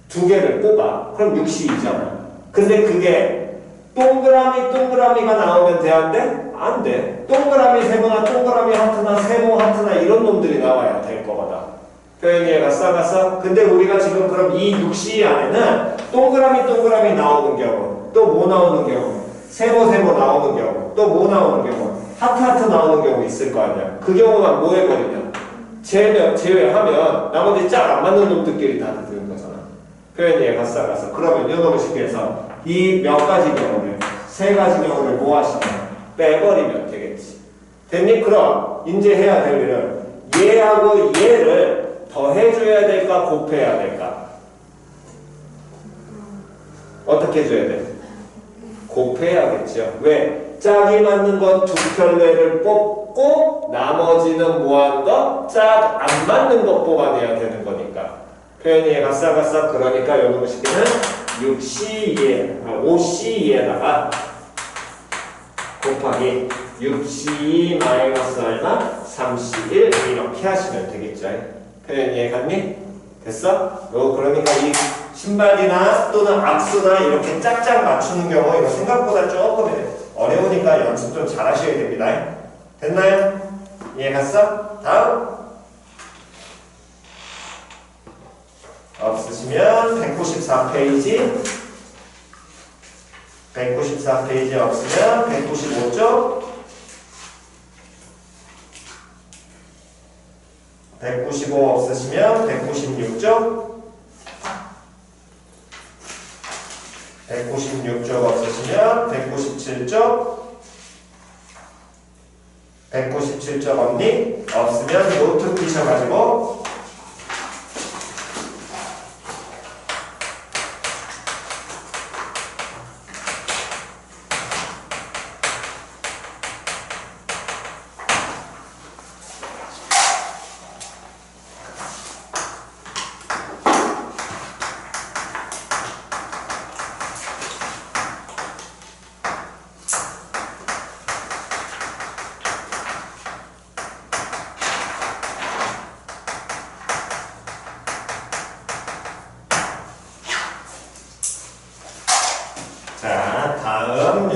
2개를 뽑아. 그럼 62잖아. 근데 그게 동그라미가 나오면 돼, 안 돼? 안 돼. 동그라미 세모나 동그라미 하트나 세모 하트나 이런 놈들이 나와야 될 거거든. 표현이 갔어? 근데 우리가 지금 그럼 이 62 안에는 동그라미 나오는 경우, 또 뭐 나오는 경우, 세모 나오는 경우, 또 뭐 나오는 경우, 하트 나오는 경우 있을 거 아니야. 그 경우만 뭐 해버리냐? 제외하면 나머지 짝 안 맞는 놈들끼리 다 드는 거잖아. 표현이 갔어. 그러면 이놈의 식에서 이 몇 가지 경우를, 3가지 경우를 뭐 하시면 빼버리면 되겠지. 됐니? 그럼 이제 해야 될 일은 얘하고 얘를 더해줘야 될까? 곱해야 될까? 어떻게 해줘야 돼? 곱해야겠죠. 왜? 짝이 맞는 건 2켤레를 뽑고 나머지는 뭐하는 거? 짝 안 맞는 것 뽑아내야 되는 거니까. 표현이 갔어. 그러니까 요놈의 식기는 5C2에다가 곱하기 6C2 마이너스 얼마? 3C1 이렇게 하시면 되겠죠. 표현이 갔니? 됐어? 그러니까 이 신발이나 또는 악수나 이렇게 짝짝 맞추는 경우 이거 생각보다 조금 어려우니까 연습 좀 잘 하셔야 됩니다. 됐나요? 이해 갔어? 다음 없으시면 194페이지 없으면 195쪽 195 없으시면 196쪽 196쪽 없으시면 197쪽 197쪽 없니? 없으면 노트 피셔가지고 자, 다음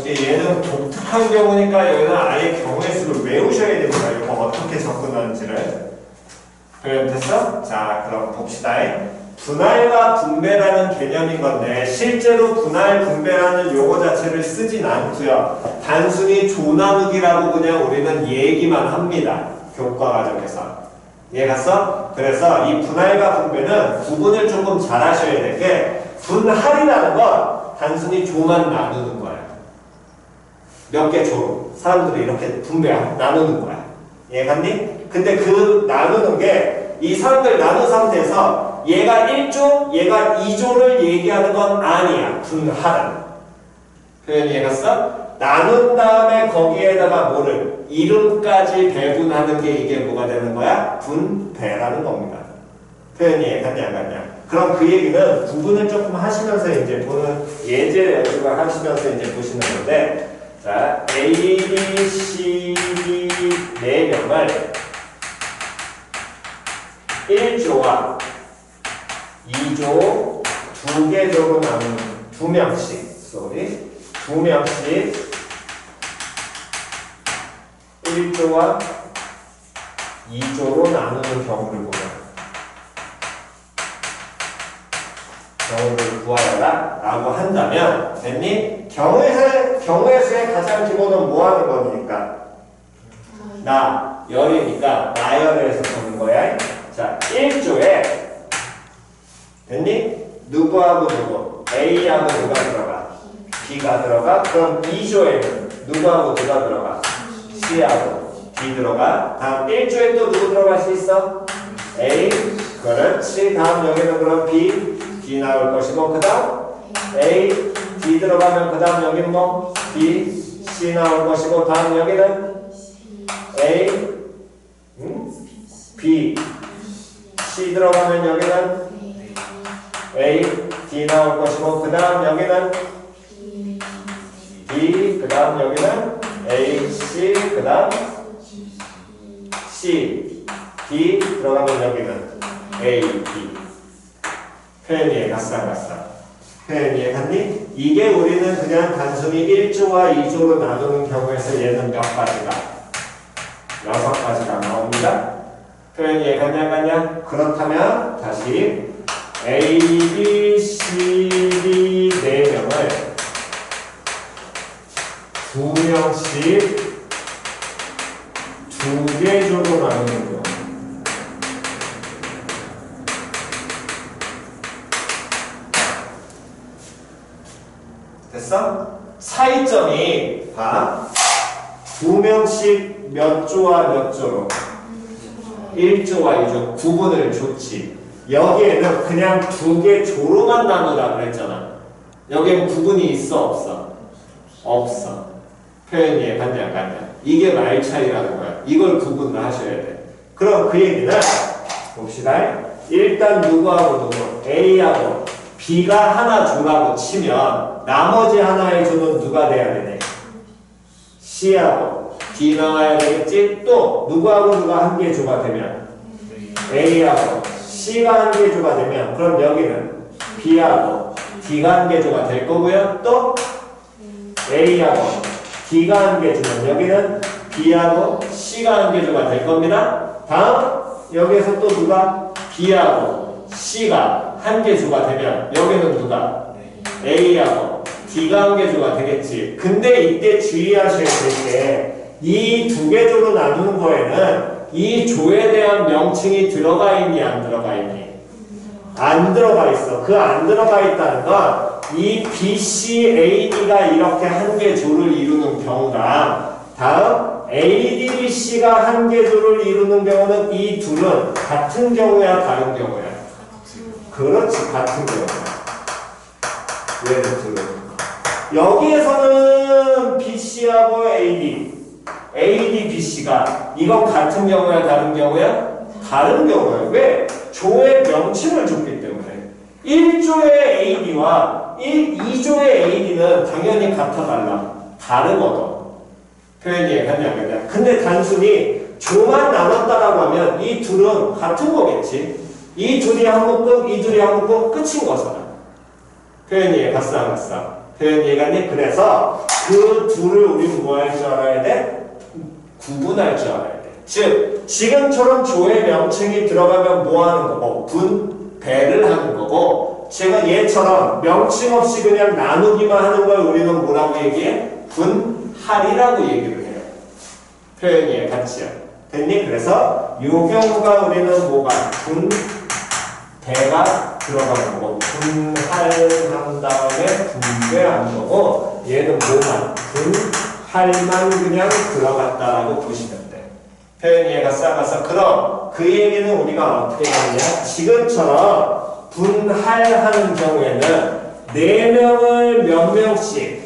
얘는 독특한 경우니까 여기는 아예 경우의 수를 외우셔야 됩니다. 이거 어떻게 접근하는지를. 표현 됐어? 자, 그럼 봅시다. 분할과 분배라는 개념인 건데 실제로 분할, 분배라는 용어 자체를 쓰진 않고요. 단순히 조나누기라고 그냥 우리는 얘기만 합니다. 교과 과정에서. 이해 갔어? 그래서 이 분할과 분배는 구분을 조금 잘 하셔야 될 게 분할이라는 건 단순히 조만 나누는 거야. 몇 개 조. 사람들이 이렇게 나누는 거야. 이해 갔니? 근데 그 나누는 게 이 사람들 나눈 상태에서 얘가 1조, 얘가 2조를 얘기하는 건 아니야. 분할은. 표현 이해 갔어? 나눈 다음에 거기에다가 뭐를 이름까지 배분하는 게 이게 뭐가 되는 거야? 분배라는 겁니다. 표현 이해 갔냐 안 갔냐? 그럼 그 얘기는 구분을 조금 하시면서 이제 보는 예제 연습을 하시면서 이제 보시는 건데, 자, A, B, C, D 4명을 1조와 2조 2개조로 나누는 2명씩 1조와 2조로 나누는 경우를 보면 경우를 구하여라 라고 한다면 됐니? 경우의 수의 가장 기본은 뭐 하는 거니까? 열이니까 나열을 해서 보는 거야. 자, 1조에 됐니? 누구하고 누구? A하고 누가 들어가? B가 들어가? 그럼 2조에는 누구하고 누가 들어가? C하고 D 들어가. 다음 1조에 또 누구 들어갈 수 있어? A. 그렇지. 다음 여기는 그럼 B 나올 것이고, 그 다음 A, D 들어가면 그 다음 여기는 뭐? B, C 나올 것이고, 다음 여기는 A, B, C 들어가면 여기는 A, D 나올 것이고 그 다음 여기는 B, 그 다음 여기는 A, C, 그 다음 C, D 들어가면 여기는 A, B. 표현 이해갔어 안 갔어? 표현 이해갔니? 이게 우리는 그냥 단순히 1조와 2조로 나누는 경우에서 얘는 몇 가지가? 6가지가 나옵니다. 표현 이해갔냐 안 갔냐? 그렇다면 다시 A, B, C, D 4명을 2명씩 2개 조로 나누는 경우 됐어? 차이점이 봐 2명씩 몇 조와 몇 조로 1조와 2조 구분을 줬지 여기에는 그냥 2개 조로만 나누라 그랬잖아 여기엔 구분이 있어 없어? 없어 표현 이해갔냐 안 갔냐 이게 말 차이라는 거야 이걸 구분을 하셔야 돼 그럼 그 얘기는 봅시다 일단 누구하고 누구 A하고 B가 하나 조라고 치면 나머지 하나의 조는 누가 돼야 되네 C하고 D 나와야 되겠지 또 누구하고 누가 한 개 조가 되면 A하고 C가 한 개 조가 되면 그럼 여기는 B하고 D가 한 개 조가 될 거고요 또 A하고 D가 한 개 조면 여기는 B하고 C가 한 개 조가 될 겁니다 다음 여기에서 또 누가 B하고 C가 한 개 조가 되면 여기는 누가 A하고 D가 한 개 조가 되겠지 근데 이때 주의하셔야 될 게 이 2개 조로 나누는 거에는 이 조에 대한 명칭이 들어가 있니 안 들어가 있니 안 들어가 있어 그 안 들어가 있다는 건 이 B, C, A, D가 이렇게 한 개 조를 이루는 경우랑 다음 A, D, B, C가 한 개 조를 이루는 경우는 이 둘은 같은 경우야 다른 경우야 그렇지 같은 경우야 얘는 둘은 여기에서는 BC하고 AD AD, BC가 이건 같은 경우야 다른 경우야? 다른 경우야 왜? 조의 명칭을 줬기 때문에 1조의 AD와 2조의 AD는 당연히 같아 달라 다르거든 표현이 이해갔냐 안 갔냐 근데 단순히 조만 나눴다라고 하면 이 둘은 같은 거겠지 이 둘이 한 묶음 이 둘이 한 묶음 끝인 거잖아 표현이 이해갔어 안 갔어? 표현이 이해갔니? 그래서 그 둘을 우리는 뭐 할 줄 알아야 돼? 구분할 줄 알아야 돼 즉 지금처럼 조의 명칭이 들어가면 뭐 하는 거고 분배를 하는 거고 지금 얘처럼 명칭 없이 그냥 나누기만 하는 걸 우리는 뭐라고 얘기해? 분할이라고 얘기를 해요 표현이 이해갔지요? 됐니? 그래서 이 경우가 우리는 뭐가? 분배가 들어가는 거고 분할한 다음에 분배한 거고 얘는 뭐만? 분할만 그냥 들어갔다라고 보시면 돼 표현 이해가 싹가서 그럼 그 얘기는 우리가 어떻게 하느냐 지금처럼 분할하는 경우에는 4명을 몇 명씩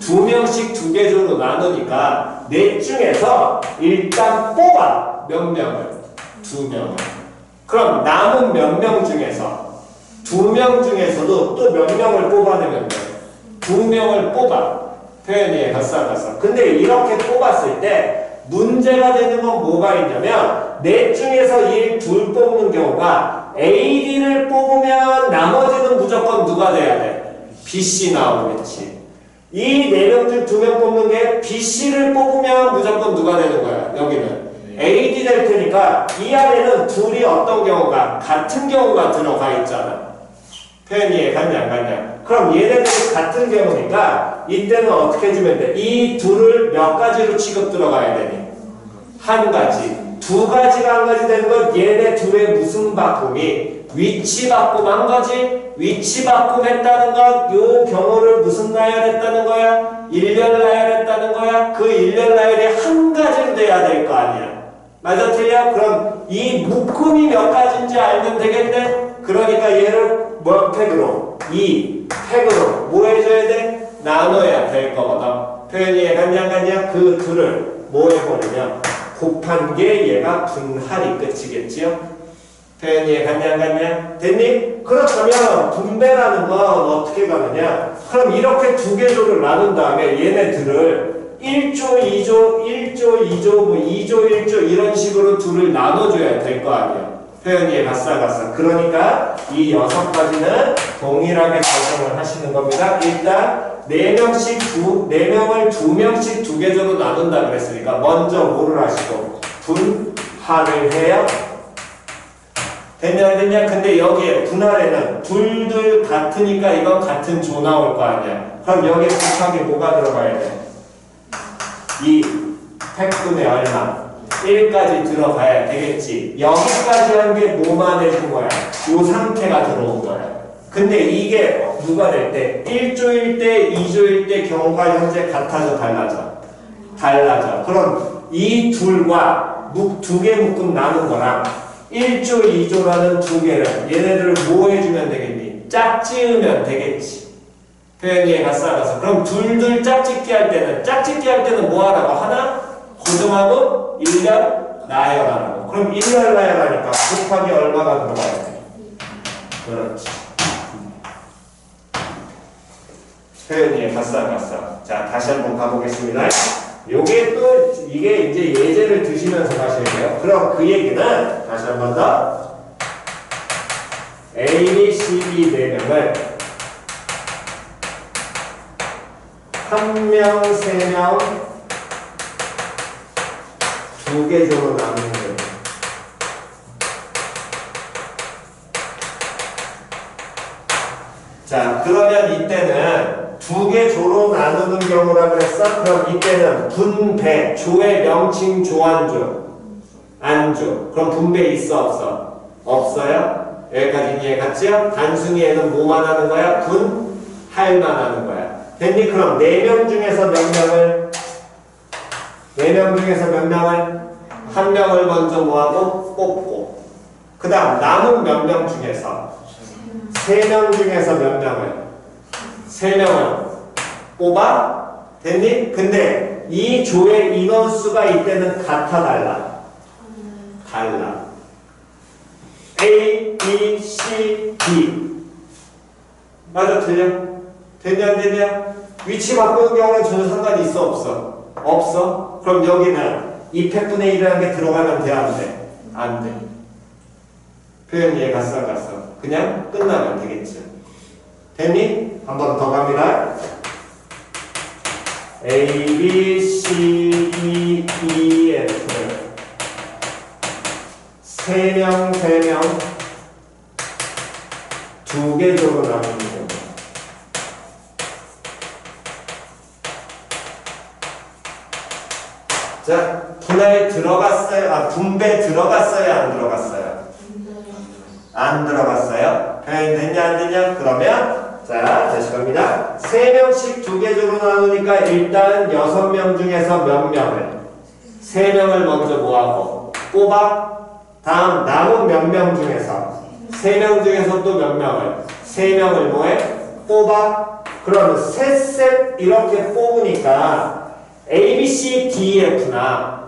2명씩 2개 조로 나누니까 넷 중에서 일단 뽑아 몇 명을 2명을 그럼 남은 몇 명 중에서 2명 중에서도 또 몇 명을 뽑아내면 돼 2명을 뽑아 표현 이해가 싹가서 근데 이렇게 뽑았을 때 문제가 되는 건 뭐가 있냐면 넷 중에서 이 둘 뽑는 경우가 AD를 뽑으면 나머지는 무조건 누가 돼야 돼? BC 나오겠지 이 4명 중 2명 뽑는 게 BC를 뽑으면 무조건 누가 되는 거야? 여기는 AD 될 테니까 이 안에는 둘이 어떤 경우가? 같은 경우가 들어가 있잖아 표현 이해갔냐 안 갔냐 그럼 얘네들이 같은 경우니까 이때는 어떻게 해주면 돼? 이 둘을 몇 가지로 취급 들어가야 되니? 한 가지 2가지가 한 가지 되는 건 얘네 둘의 무슨 바꿈이 위치 바꿈한 거지 위치 바꿈했다는 건 요 경우를 무슨 나열했다는 거야? 일렬 나열했다는 거야? 그 일렬 나열이 한 가지로 돼야 될 거 아니야 맞아 틀려? 그럼 이 묶음이 몇 가지인지 알면 되겠네? 그러니까 얘를 뭐 팩으로? 이 팩으로 뭐 해줘야 돼? 나눠야 될 거거든 표현이 이해갔냐 안 갔냐? 그 둘을 뭐 해버리면 곱한 게 얘가 분할이 끝이겠지요? 표현 이해 갔냐 안 갔냐? 됐니? 그렇다면 분배라는 건 어떻게 가느냐? 그럼 이렇게 두 개조를 나눈 다음에 얘네들을 1조, 2조, 1조, 2조, 뭐 2조, 1조 이런 식으로 둘을 나눠줘야 될 거 아니야. 표현 이해 갔어. 그러니까 이 6가지는 동일하게 결정을 하시는 겁니다. 일단 4명을 2명씩 두 개조로 나눈다 그랬으니까 먼저 뭐를 하시고 분할을 해요. 됐냐 안 됐냐? 근데 여기에 분할에는 둘 같으니까 이건 같은 조 나올 거 아니야. 그럼 여기에 곱하기 뭐가 들어가야 돼? 2 100분의 얼마? 1까지 들어가야 되겠지. 여기까지 한 게 뭐만 해준 거야? 이 상태가 들어온 거야. 근데 이게 누가 될 때? 1조일 때, 2조일 때 경우가 현재 같아져 달라져? 달라져. 그럼 이 둘과 두 개 묶음 나눈 거랑 1조, 2조라는 두 개를 얘네들을 뭐 해주면 되겠니? 짝지으면 되겠지. 표현 이해 갔어. 그럼 둘 짝짓기 할 때는 뭐 하라고? 하나 고정하고 1년 나열하라고. 그럼 1년 나열하니까 곱하기 얼마가 들어가야 돼? 그렇지. 표현 이해 갔어. 자, 다시 한번 가보겠습니다. 요게 또 이게 이제 예제를 드시면서 가셔야 돼요. 그럼 그 얘기는 다시 한 번 더 A, B, C, D 4명을 1명, 3명, 2개조로 나누는 거예요. 자, 그러면 이때는 2개조로 나누는 경우라 그랬어? 그럼 이때는 분배, 조의 명칭 조안조, 안조. 그럼 분배 있어 없어? 없어요? 여기까지 이해 갔지요? 단순히에는 뭐만 하는 거야? 분할만 하는 거야. 됐니? 그럼 4명 중에서 몇 명을? 4명 중에서 몇 명을? 1명을 먼저 뭐하고? 뽑고. 그 다음 남은 몇 명 중에서? 3명 중에서 몇 명을? 3명을 뽑아? 됐니? 근데 이 조의 인원수가 이때는 같아 달라? 달라. A, B, C, D. 맞아, 틀려? 됐냐, 안 됐냐? 위치 바꾸는 경우는 전혀 상관이 있어, 없어? 없어? 그럼 여기는 이 100분의 1이라는 게 들어가면 돼, 안 돼? 안 돼. 표현 이해 갔어? 그냥 끝나면 되겠지. 됐니? 한 번 더 갑니다. A, B, C, D, E, F를 3명, 2개조로 나누는 경우. 자, 분할 들어갔어요? 분배 들어갔어요? 안 들어갔어요? 안 들어갔어요? 표현 됐냐 안 됐냐? 그러면 자, 다시 갑니다. 3명씩 2개조로 나누니까 일단 6명 중에서 몇 명을? 3명을 먼저 뭐하고? 뽑아? 다음 남은 몇 명 중에서? 3명 중에서 또 몇 명을? 3명을 뭐해? 뽑아? 그러면 셋 이렇게 뽑으니까 A, B, C, D, F나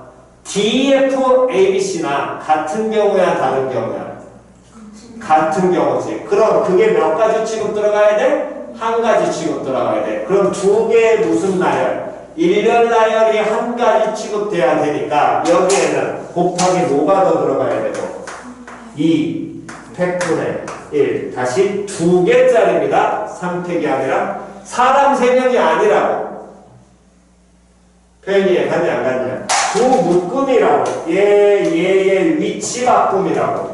D, F, A, B, C나 같은 경우야 다른 경우야? 같은 경우지. 그럼 그게 몇 가지 취급 들어가야 돼? 한 가지 취급 들어가야 돼. 그럼 2개의 무슨 나열? 일렬 나열이 한 가지 취급돼야 되니까 여기에는 곱하기 뭐가 더 들어가야 되고? 2 100분의 1 다시 2개짜리입니다. 3팩이 아니라 사람 3명이 아니라고. 표현이 갔냐 안 갔냐? 두 묶음이라고. 얘 위치 바꿈이라고.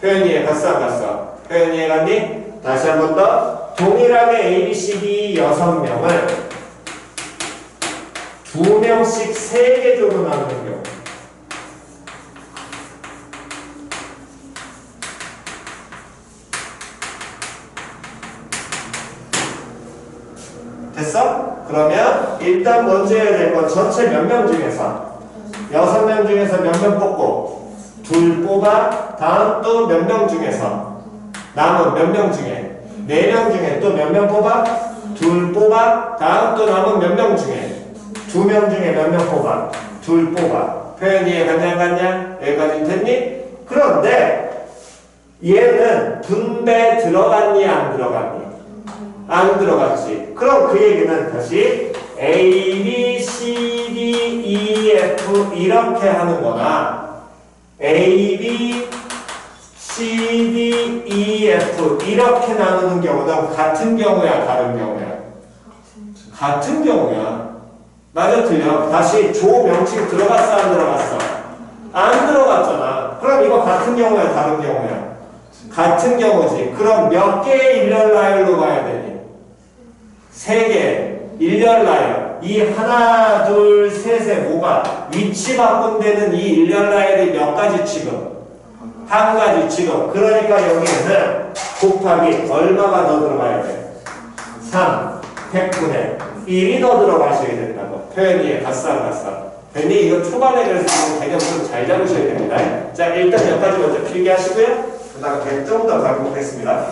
표현이 갔어 안 갔어? 표현이 갔니? 다시 한 번 더. 동일하게 A, B, C, D 6명을 2명씩 3개조로 나누는 경우. 됐어? 그러면 일단 먼저 해야 될 건 전체 몇 명 중에서 6명 중에서 몇 명 뽑고 2 뽑아. 다음 또 몇 명 중에서 남은 몇 명 중에 4명 중에 또 몇 명 뽑아? 2 뽑아. 다음 또 남은 몇 명 중에 2명 중에 몇 명 뽑아? 2 뽑아. 표현 이해 갔냐 안 갔냐? 여기까지 됐니? 그런데 얘는 분배 들어갔니 안 들어갔니? 안 들어갔지. 그럼 그 얘기는 다시 A, B, C, D, E, F 이렇게 하는 거나 A, B, C, D, E, F 이렇게 나누는 경우는 같은 경우야 다른 경우야? 같은 경우야. 맞아 틀려? 다시 조 명칭 들어갔어 안 들어갔어? 안 들어갔잖아. 그럼 이거 같은 경우야 다른 경우야? 같은 경우지. 그럼 몇 개의 일렬 라인으로 가야 되니? 3개 일렬 라인. 이 하나 둘 셋에 뭐가 위치 바꾼 데는 이 일렬 라인이 몇 가지 지금? 한 가지 지금. 그러니까 여기에는 곱하기 얼마가 더 들어가야 돼? 3 100분의 1이 더 들어가셔야 된다고. 표현이 갓싸. 괜히 이거 초반에 그래서 이거 개념 좀 잘 잡으셔야 됩니다. 자, 일단 여기까지 먼저 필기 하시고요. 그다가 100점 더 가보겠습니다.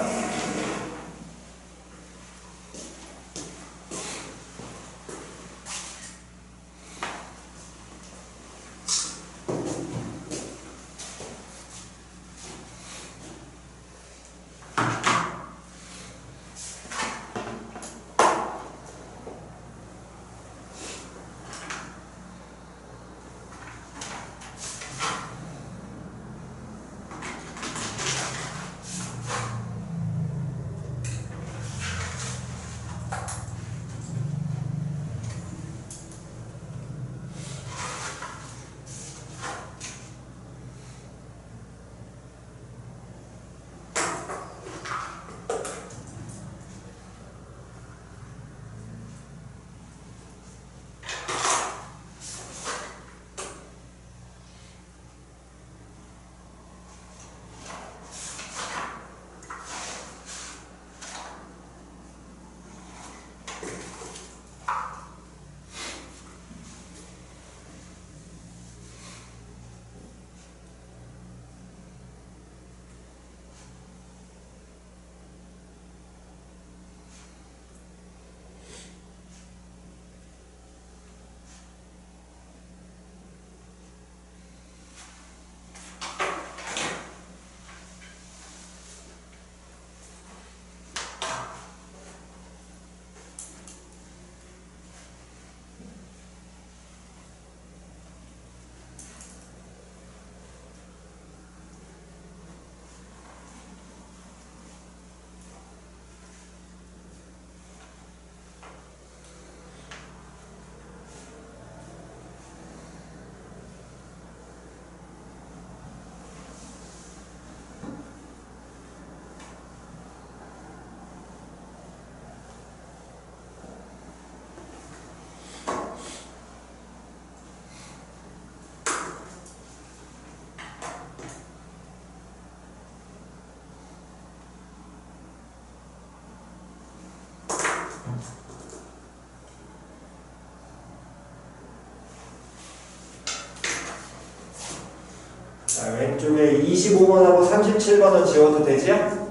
자, 왼쪽에 25번하고 37번은 지워도 되지요?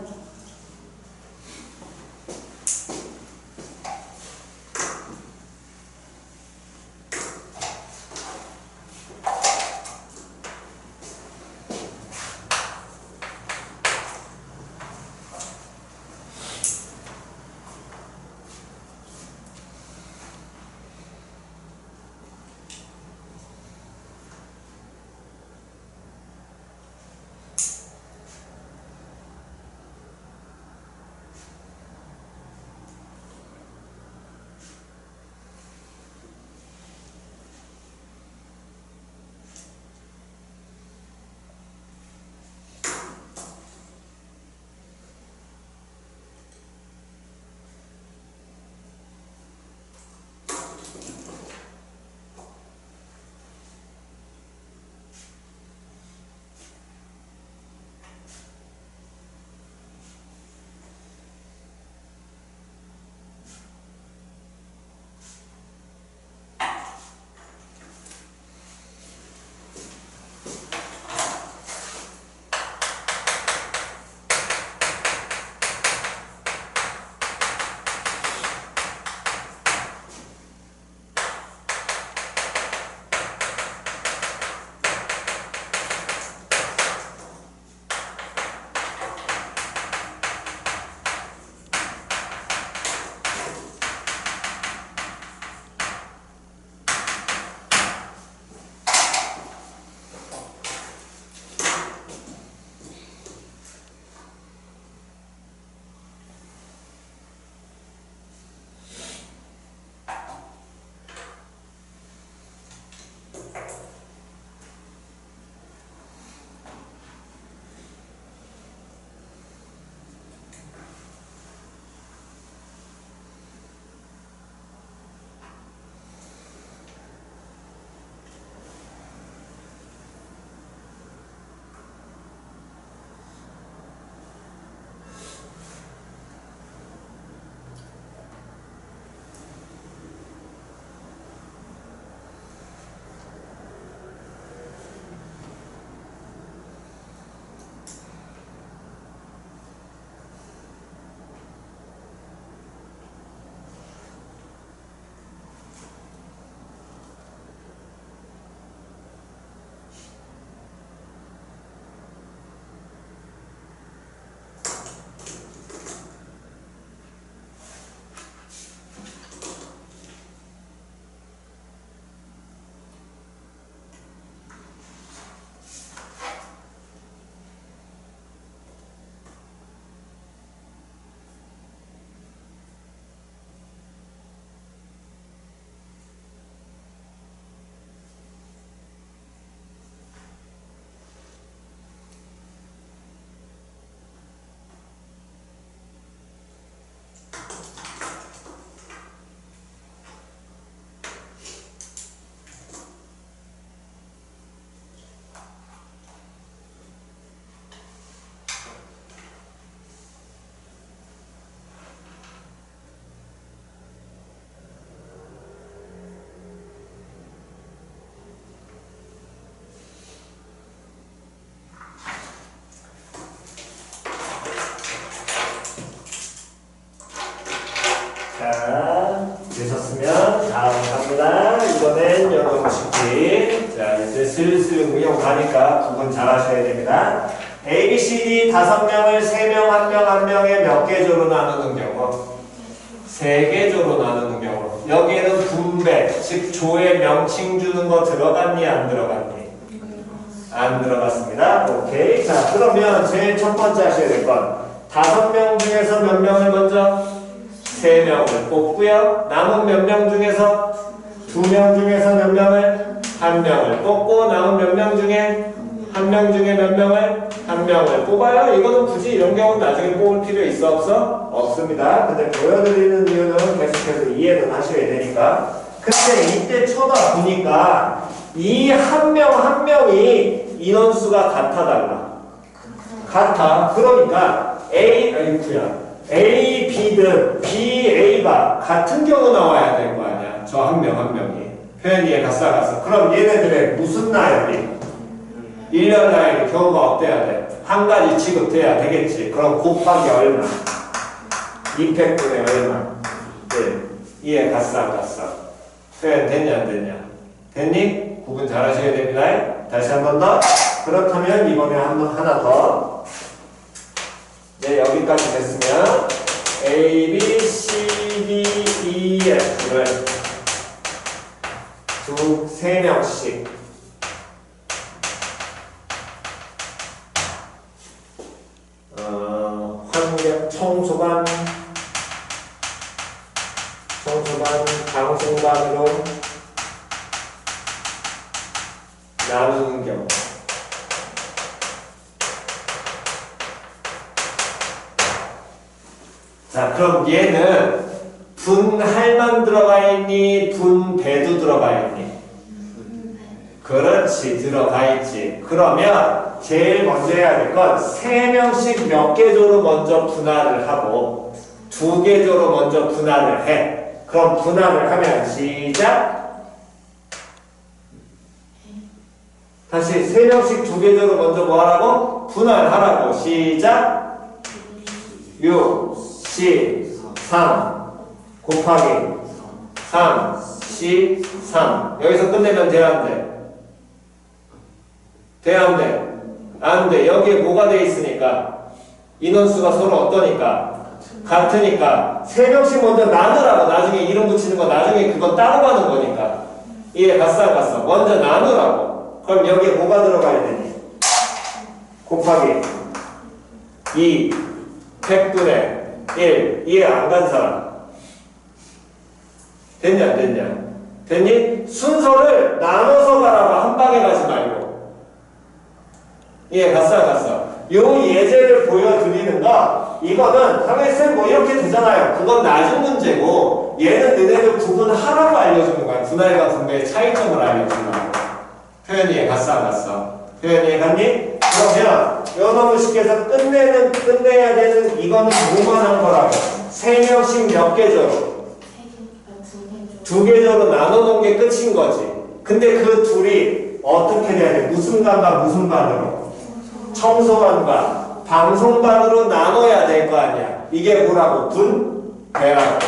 자, 되셨으면 다음 갑니다. 이번엔 연어무식기. 자, 이제 슬슬 응용 가니까 구분 잘 하셔야 됩니다. A, B, C, D 5명을 3명, 1명, 1명에 몇 개조로 나누는 경우? 3개조로 나누는 경우. 여기에는 분배, 즉 조의 명칭 주는 거 들어갔니? 안 들어갔니? 안 들어갔습니다. 오케이. 자, 그러면 제일 첫 번째 하셔야 될 건 5명 중에서 몇 명을 먼저? 3명을 뽑고요. 남은 몇 명 중에서 2명 중에서 몇 명을? 1명을 뽑고 남은 몇 명 중에 1명 중에 몇 명을? 1명을 뽑아요. 이거는 굳이 이런 경우는 나중에 뽑을 필요 있어 없어? 없습니다. 근데 보여드리는 이유는 계속해서 이해는 하셔야 되니까. 근데 이때 쳐다보니까 이 한 명 한 명이 인원수가 같아 달라. 같아. 그러니까 A, B든 B, A가 같은 경우 나와야 될 거 아니야. 저 한 명 한 명이. 표현 이해 갔어. 그럼 얘네들의 무슨 나열이? 1년 나열이 경우가 어때야 돼? 한 가지 취급돼야 되겠지. 그럼 곱하기 얼마? 200분의 얼마? 네. 이해 갔어? 표현 됐냐 안 됐냐? 됐니? 구분 잘 하셔야 됩니다. 다시 한 번 더. 그렇다면 이번에 하나 더. 네, 여기까지 됐으면 A, B, C, D, E, F를 3명씩 환경 청소반, 방송반으로 나누는 경우. 자, 그럼 얘는 분할만 들어가 있니? 분배도 들어가 있니? 그렇지, 들어가 있지. 그러면 제일 먼저 해야 될 건 3명씩 몇 개조로 먼저 분할을 하고 2개조로 먼저 분할을 해. 그럼 분할을 하면 시작. 다시 3명씩 2개조로 먼저 뭐 하라고? 분할하라고. 시작. 6, 3 곱하기 3, 3 여기서 끝내면 돼, 안 돼? 돼, 안 돼? 안 돼. 여기에 뭐가 돼 있으니까 인원수가 서로 어떠니까? 같으니까 3명씩 먼저 나누라고. 나중에 이름 붙이는 거 나중에 그건 따로 가는 거니까. 이해 갔어? 먼저 나누라고. 그럼 여기에 뭐가 들어가야 되니? 곱하기 2 100분의 1. 이해 안 간 사람? 됐냐 안 됐냐? 됐니? 순서를 나눠서 가라고. 한 방에 가지 말고. 이해 갔어? 요 예제를 보여드리는 거, 이거는 당연히 쌤 뭐 이렇게 되잖아요. 그건 나중 문제고, 얘는 너네들 구분하라고 알려주는 거야. 분할과 분배의 차이점을 알려주는 거야. 표현 이해 갔어? 표현 이해 갔니? 그러면 연어무식에서 끝내야 되는 이거는 뭐만 한 거라고? 3명씩 몇 개조로? 2개조로 나눠놓은 게 끝인 거지. 근데 그 둘이 어떻게 돼야 돼? 무슨 반과 무슨 반으로? 청소반과 방송반으로 나눠야 될 거 아니야. 이게 뭐라고? 분배라고.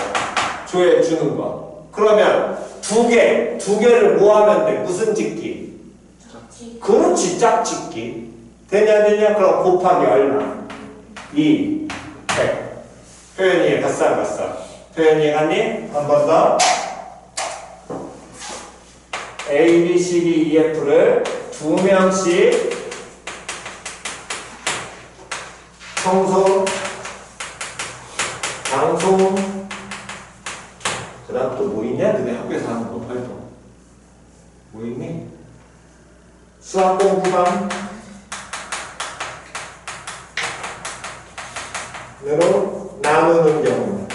조회 주는 거. 그러면 두 개를 뭐 하면 돼? 무슨 짓기? 그렇지, 짝짓기. 되냐? 그럼 곱하기 얼마? 2, 100. 표현 이해 갔어? 표현 이해 갔니? 한 번 더. A, B, C, D, E, F를 2명씩 청소, 방송, 그 다음 또 뭐 있냐? 너네 학교에서 하는 거 활동. 뭐 있니? 수학 공부방 으로 나누는 경우.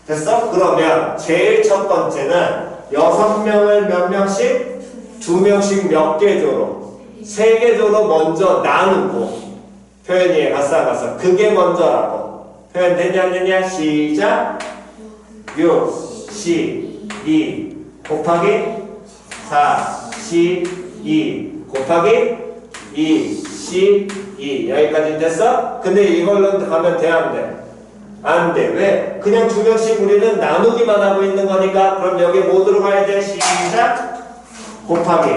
됐어? 그러면 제일 첫 번째는 6명을 몇 명씩? 2명씩 몇 개조로? 3개조로 먼저 나누고. 표현 이해 갔어? 그게 먼저라고. 표현 됐냐 안 됐냐? 시작. 6, 12 곱하기 4, 12 곱하기 2, 12 2 여기까지 됐어? 근데 이걸로 가면 돼, 안 돼? 안 돼. 왜? 그냥 두 명씩 우리는 나누기만 하고 있는 거니까 그럼 여기 뭐 들어가야 돼? 시작! 곱하기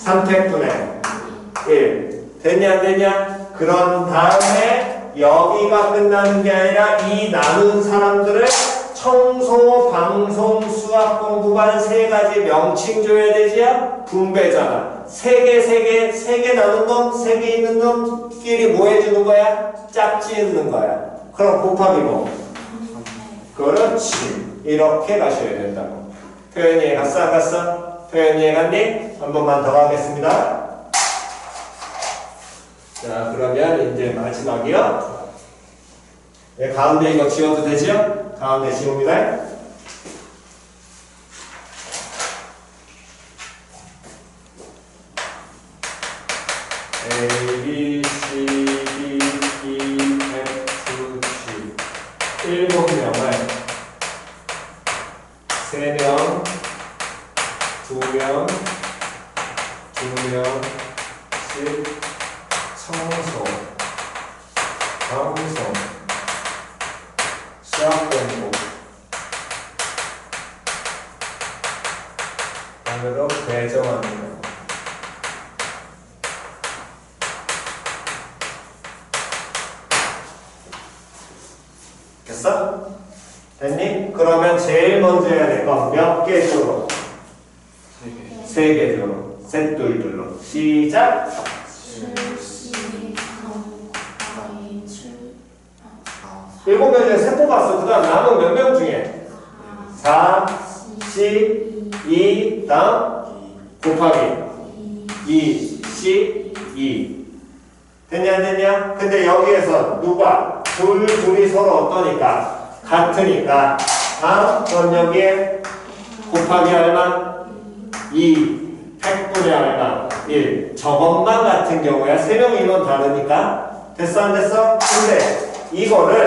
3팩분의 1 됐냐 안 됐냐? 그런 다음에 여기가 끝나는 게 아니라 이 나눈 사람들을 청소, 방송, 수학 공부반 세 가지 명칭 줘야 되지요? 분배잖아. 세 개 나눈 놈, 세 개 있는 놈끼리 뭐 해주는 거야? 짝지는 거야. 그럼 곱하기 뭐? 그렇지. 이렇게 가셔야 된다고. 표현 이해 갔어? 안 갔어? 표현 이해 갔니? 한 번만 더 하겠습니다. 자, 그러면 이제 마지막이요. 네, 가운데 이거 지워도 되죠? 가운데 지웁니다. A, B, C, D, E, F, G 7명을 3명, 2명, 2명씩 청소, 방송, 수학 공부 반으로 배정합니다. 됐어? 됐니? 그러면 제일 먼저 해야 될 건 몇 개 주로? 3개 주로. 셋둘둘로. 시작! 7명 중에 3 뽑았어. 그 다음 남은 몇 명 중에? 4, 10, 2, 다음 곱하기 2, 10, 2 됐냐 안 됐냐? 근데 여기에서 누가? 둘이 서로 어떠니까? 같으니까 그럼 여기에 곱하기 얼마? 2 팩분의 얼마? 1 저것만 같은 경우야 3명 인원 다르니까 됐어 안 됐어? 근데 이거를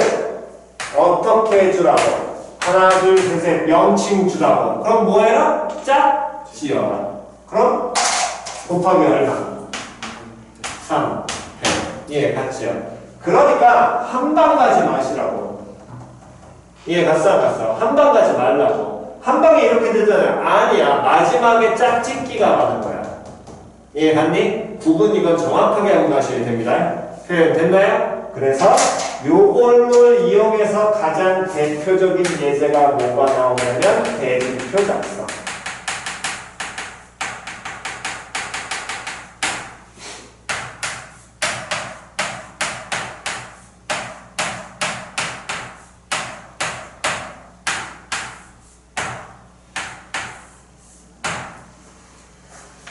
어떻게 해주라고? 하나 둘 셋 명칭 주라고. 그럼 뭐 해라? 짝 지어라. 그럼 곱하기 얼마? 3 이해 갔죠? 그러니까 한 방 가지 마시라고. 이해 갔어 안 갔어? 한 방 가지 말라고. 한 방에 이렇게 되잖아요. 아니야. 마지막에 짝짓기가 많은 거야. 이해 갔니? 구분 이건 정확하게 하고 가셔야 됩니다. 표현 됐나요? 그래서 요걸로 이용해서 가장 대표적인 예제가 뭐가 나오냐면 대진표 작성.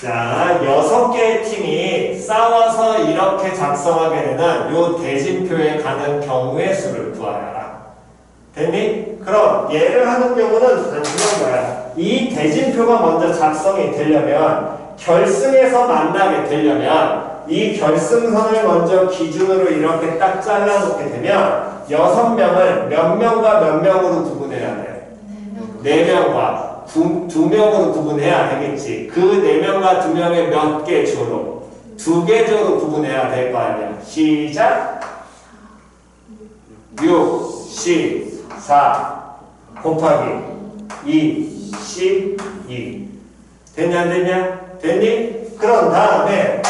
자, 6개의 팀이 싸워서 이렇게 작성하게 되는 요 대진표에 가는 경우의 수를 구하여라. 됐니? 그럼 얘를 하는 경우는 단순한 거야. 이 대진표가 먼저 작성이 되려면 결승에서 만나게 되려면 이 결승선을 먼저 기준으로 이렇게 딱 잘라놓게 되면 6명을 몇 명과 몇 명으로 구분해야 돼? 4명과 2명으로 구분해야 되겠지. 그 4명과 2명의 몇 개 조로? 2개 조로 구분해야 될 거 아니야. 시작! 6, 14 곱하기 2, 12 됐냐 안 됐냐? 됐니? 그런 다음에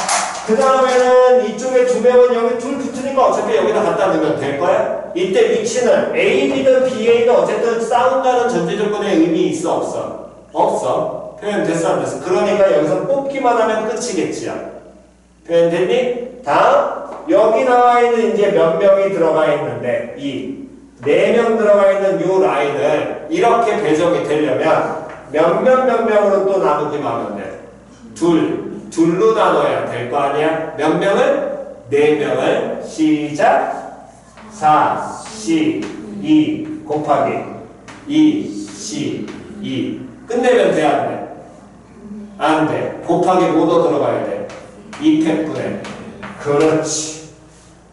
그 다음에는 이쪽에 2명은 여기 둘 붙으니까 어차피 여기다 갖다 넣으면 될 거야? 이때 위치는 A, B든 B, A든 어쨌든 싸운다는 전제 조건에 의미 있어 없어? 없어. 표현 됐어 안 됐어? 그러니까 여기서 뽑기만 하면 끝이겠지요. 표현 됐니? 다음 여기 나와 있는 이제 몇 명이 들어가 있는데 4명 들어가 있는 요 라인을 이렇게 배정이 되려면 몇 명으로 또 나누기만 하면 돼? 둘로 나눠야 될 거 아니야? 몇 명을? 4명을 시작 4, 12 곱하기 2, 12 끝내면 돼 안 돼? 안 돼. 곱하기 뭐도 들어가야 돼? 2팩분의 그렇지.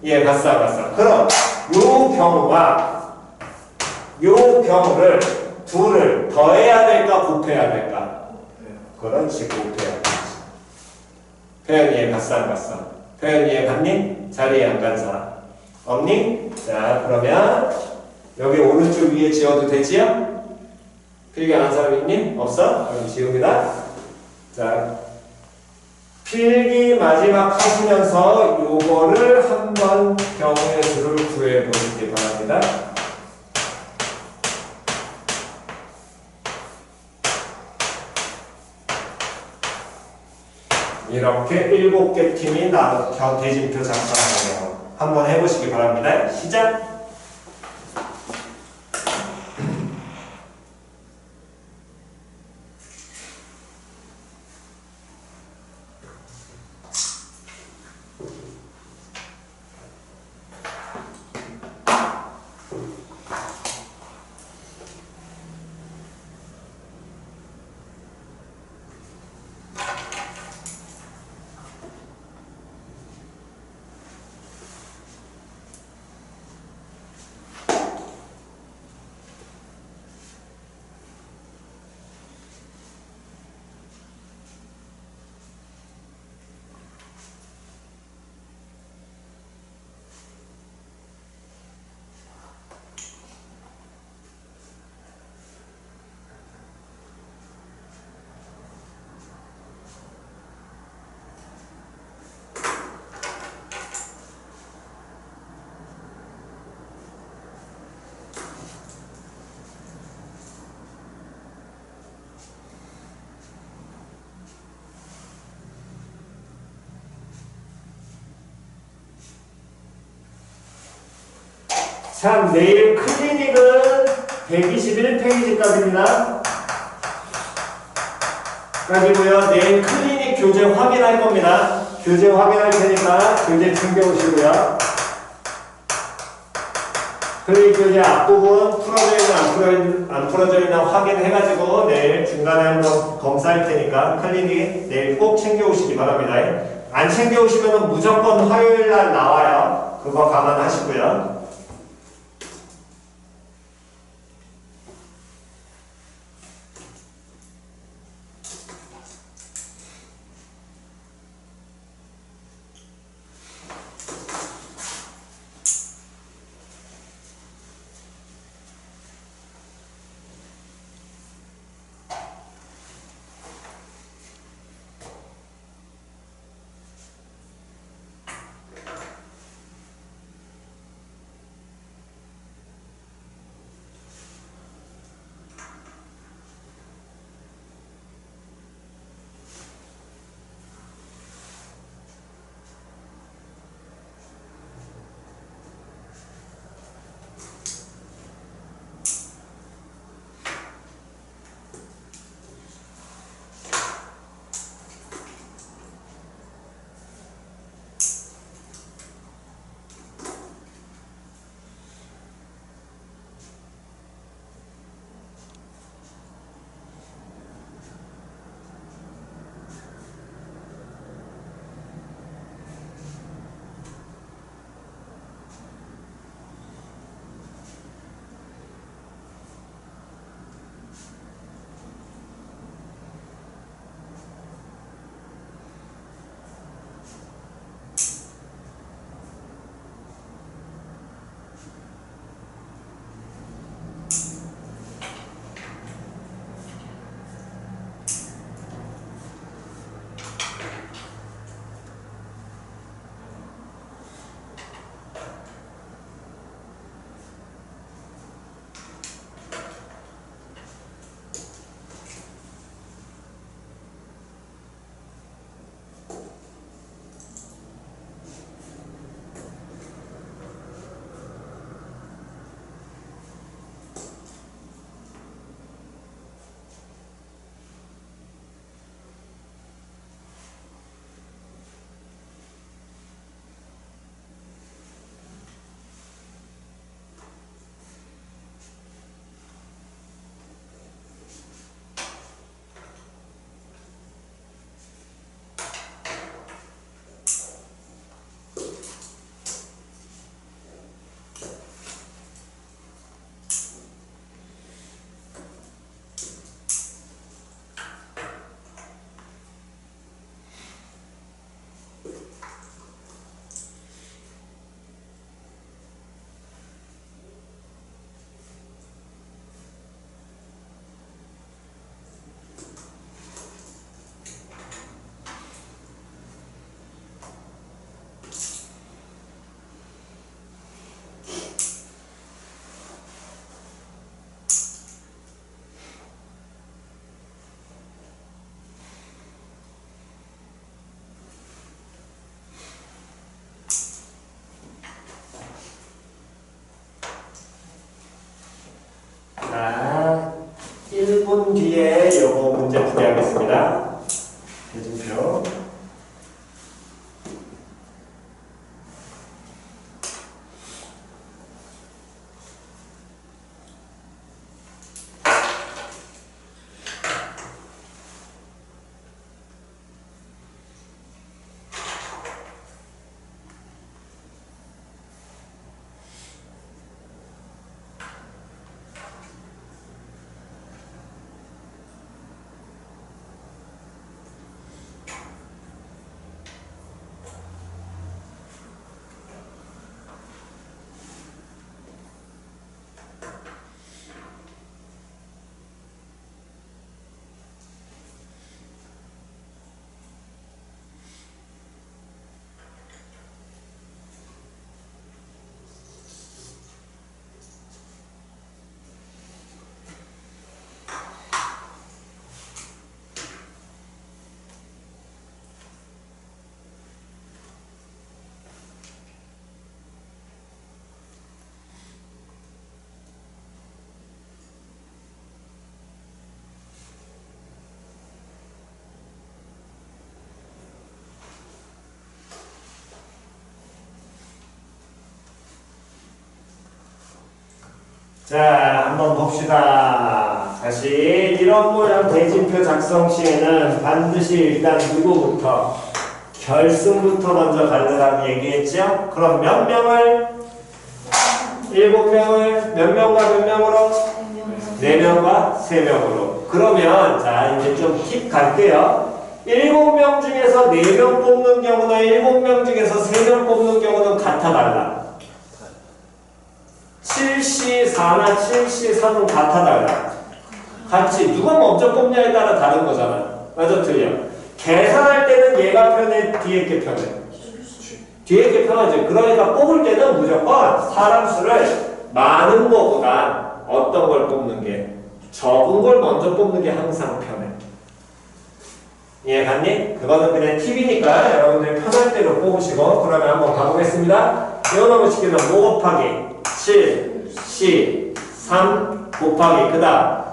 이해 갔어 안 갔어? 그럼 요 경우를 둘을 더해야 될까 곱해야 될까? 그렇지 곱해야 되지. 표현 이해 갔어 안 갔어? 표현 이해갔니? 자리에 안간사 없니? 자 그러면 여기 오른쪽 위에 지어도 되지요? 필기 안 한 사람 있니? 없어? 그럼 지웁니다. 자 필기 마지막 하시면서 요거를 한번 경우의 수를 구해 보시기 바랍니다. 이렇게 7개 팀이 대진표 작성하네요. 한번 해보시기 바랍니다. 시작! 참, 내일 클리닉은 121페이지까지입니다. 까지고요. 내일 클리닉 교재 확인할 겁니다. 교재 확인할 테니까 교재 챙겨오시고요. 클리닉 교재 앞부분 풀어져 있는 안 풀어져 있는 확인해가지고 내일 중간에 한번 검사할 테니까 클리닉 내일 꼭 챙겨오시기 바랍니다. 안 챙겨오시면 무조건 화요일 날 나와요. 그거 감안하시고요. 뒤에 요거 문제 풀이 하겠습니다. 대진표. 자, 한번 봅시다. 다시 이런 모양 대진표 작성 시에는 반드시 일단 누구부터? 결승부터 먼저 가려라고 얘기했죠? 그럼 몇 명을? 7명을 몇 명과 몇 명으로? 4명과 3명으로. 그러면 자 이제 좀 팁 갈게요. 7명 중에서 4명 뽑는 경우나 7명 중에서 3명 뽑는 경우는 같아 달라. 7C4나 7C3은 같아 달라. 같이 누가 먼저 뽑냐에 따라 다른 거잖아. 맞아 틀려. 계산할 때는 얘가 편해, 뒤에 게 편해. 뒤에 게 편하지. 그러니까 뽑을 때는 무조건 사람 수를 많은 거보다 어떤 걸 뽑는 게 적은 걸 먼저 뽑는 게 항상 편해. 이해 갔니? 그거는 그냥 팁이니까 여러분들 편할 대로 뽑으시고. 그러면 한번 가보겠습니다. 이거는 시키면 5 곱하기 7, C, 3 곱하기 그 다음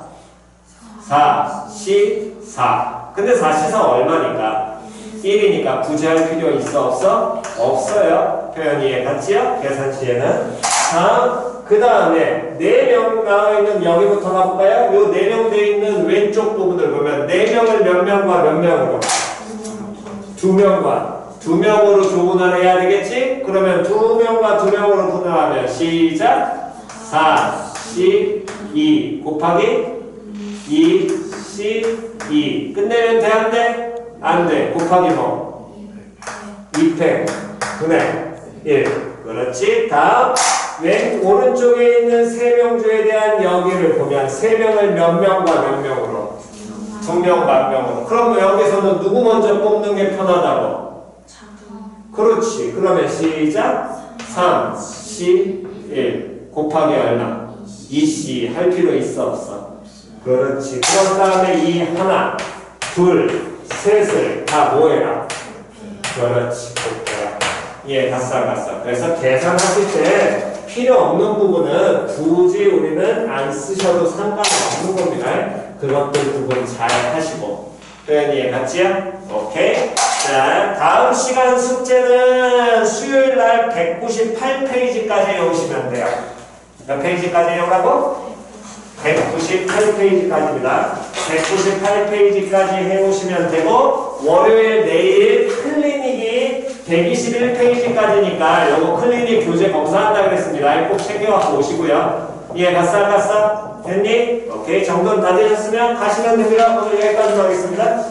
4, C, 4. 근데 4, C, 4 얼마니까? 1이니까 굳이 할 필요 있어 없어? 없어요. 표현 이해 갔지요? 계산치에는. 다음 그 다음에 4명 나와있는 여기부터 가볼까요? 요 4명 돼 있는 왼쪽 부분을 보면 4명을 몇 명과 몇 명으로? 2명과 2명으로 조분을 해야 되겠지? 그러면 2명과 2명으로 분할하면 시작! 4, C, 2 곱하기 2, C, 2 끝내면 돼? 안 돼? 안 돼. 곱하기 뭐? 2팩 분의 1 그렇지? 다음 오른쪽에 있는 3명주에 대한 여기를 보면 3명을 몇 명과 몇 명으로? 2명 몇 명으로. 그럼 여기서는 누구 먼저 뽑는 게 편하다고? 그렇지. 그러면 시작. 3, C, 1 곱하기 얼마? 2C 할 필요 있어 없어? 그렇지. 그런 다음에 이 하나, 둘, 셋을 다 뭐해라? 그렇지. 곱해라. 예, 갔어. 그래서 계산하실 때 필요 없는 부분은 굳이 우리는 안 쓰셔도 상관없는 겁니다. 그것들 부분 잘 하시고. 표현 이해 갔지요? 오케이. 자, 다음 시간 숙제는 수요일 날 198페이지까지 해오시면 돼요. 몇 페이지까지 해오라고? 198페이지까지입니다. 198페이지까지 해오시면 되고, 월요일 내일 클리닉이 121페이지까지니까 요거 클리닉 교재 검사한다 그랬습니다. 꼭 챙겨갖고 오시고요. 이해 갔어 안 갔어? 됐니? 오케이. 정돈 다 되셨으면 가시면 됩니다. 오늘 여기까지 하겠습니다.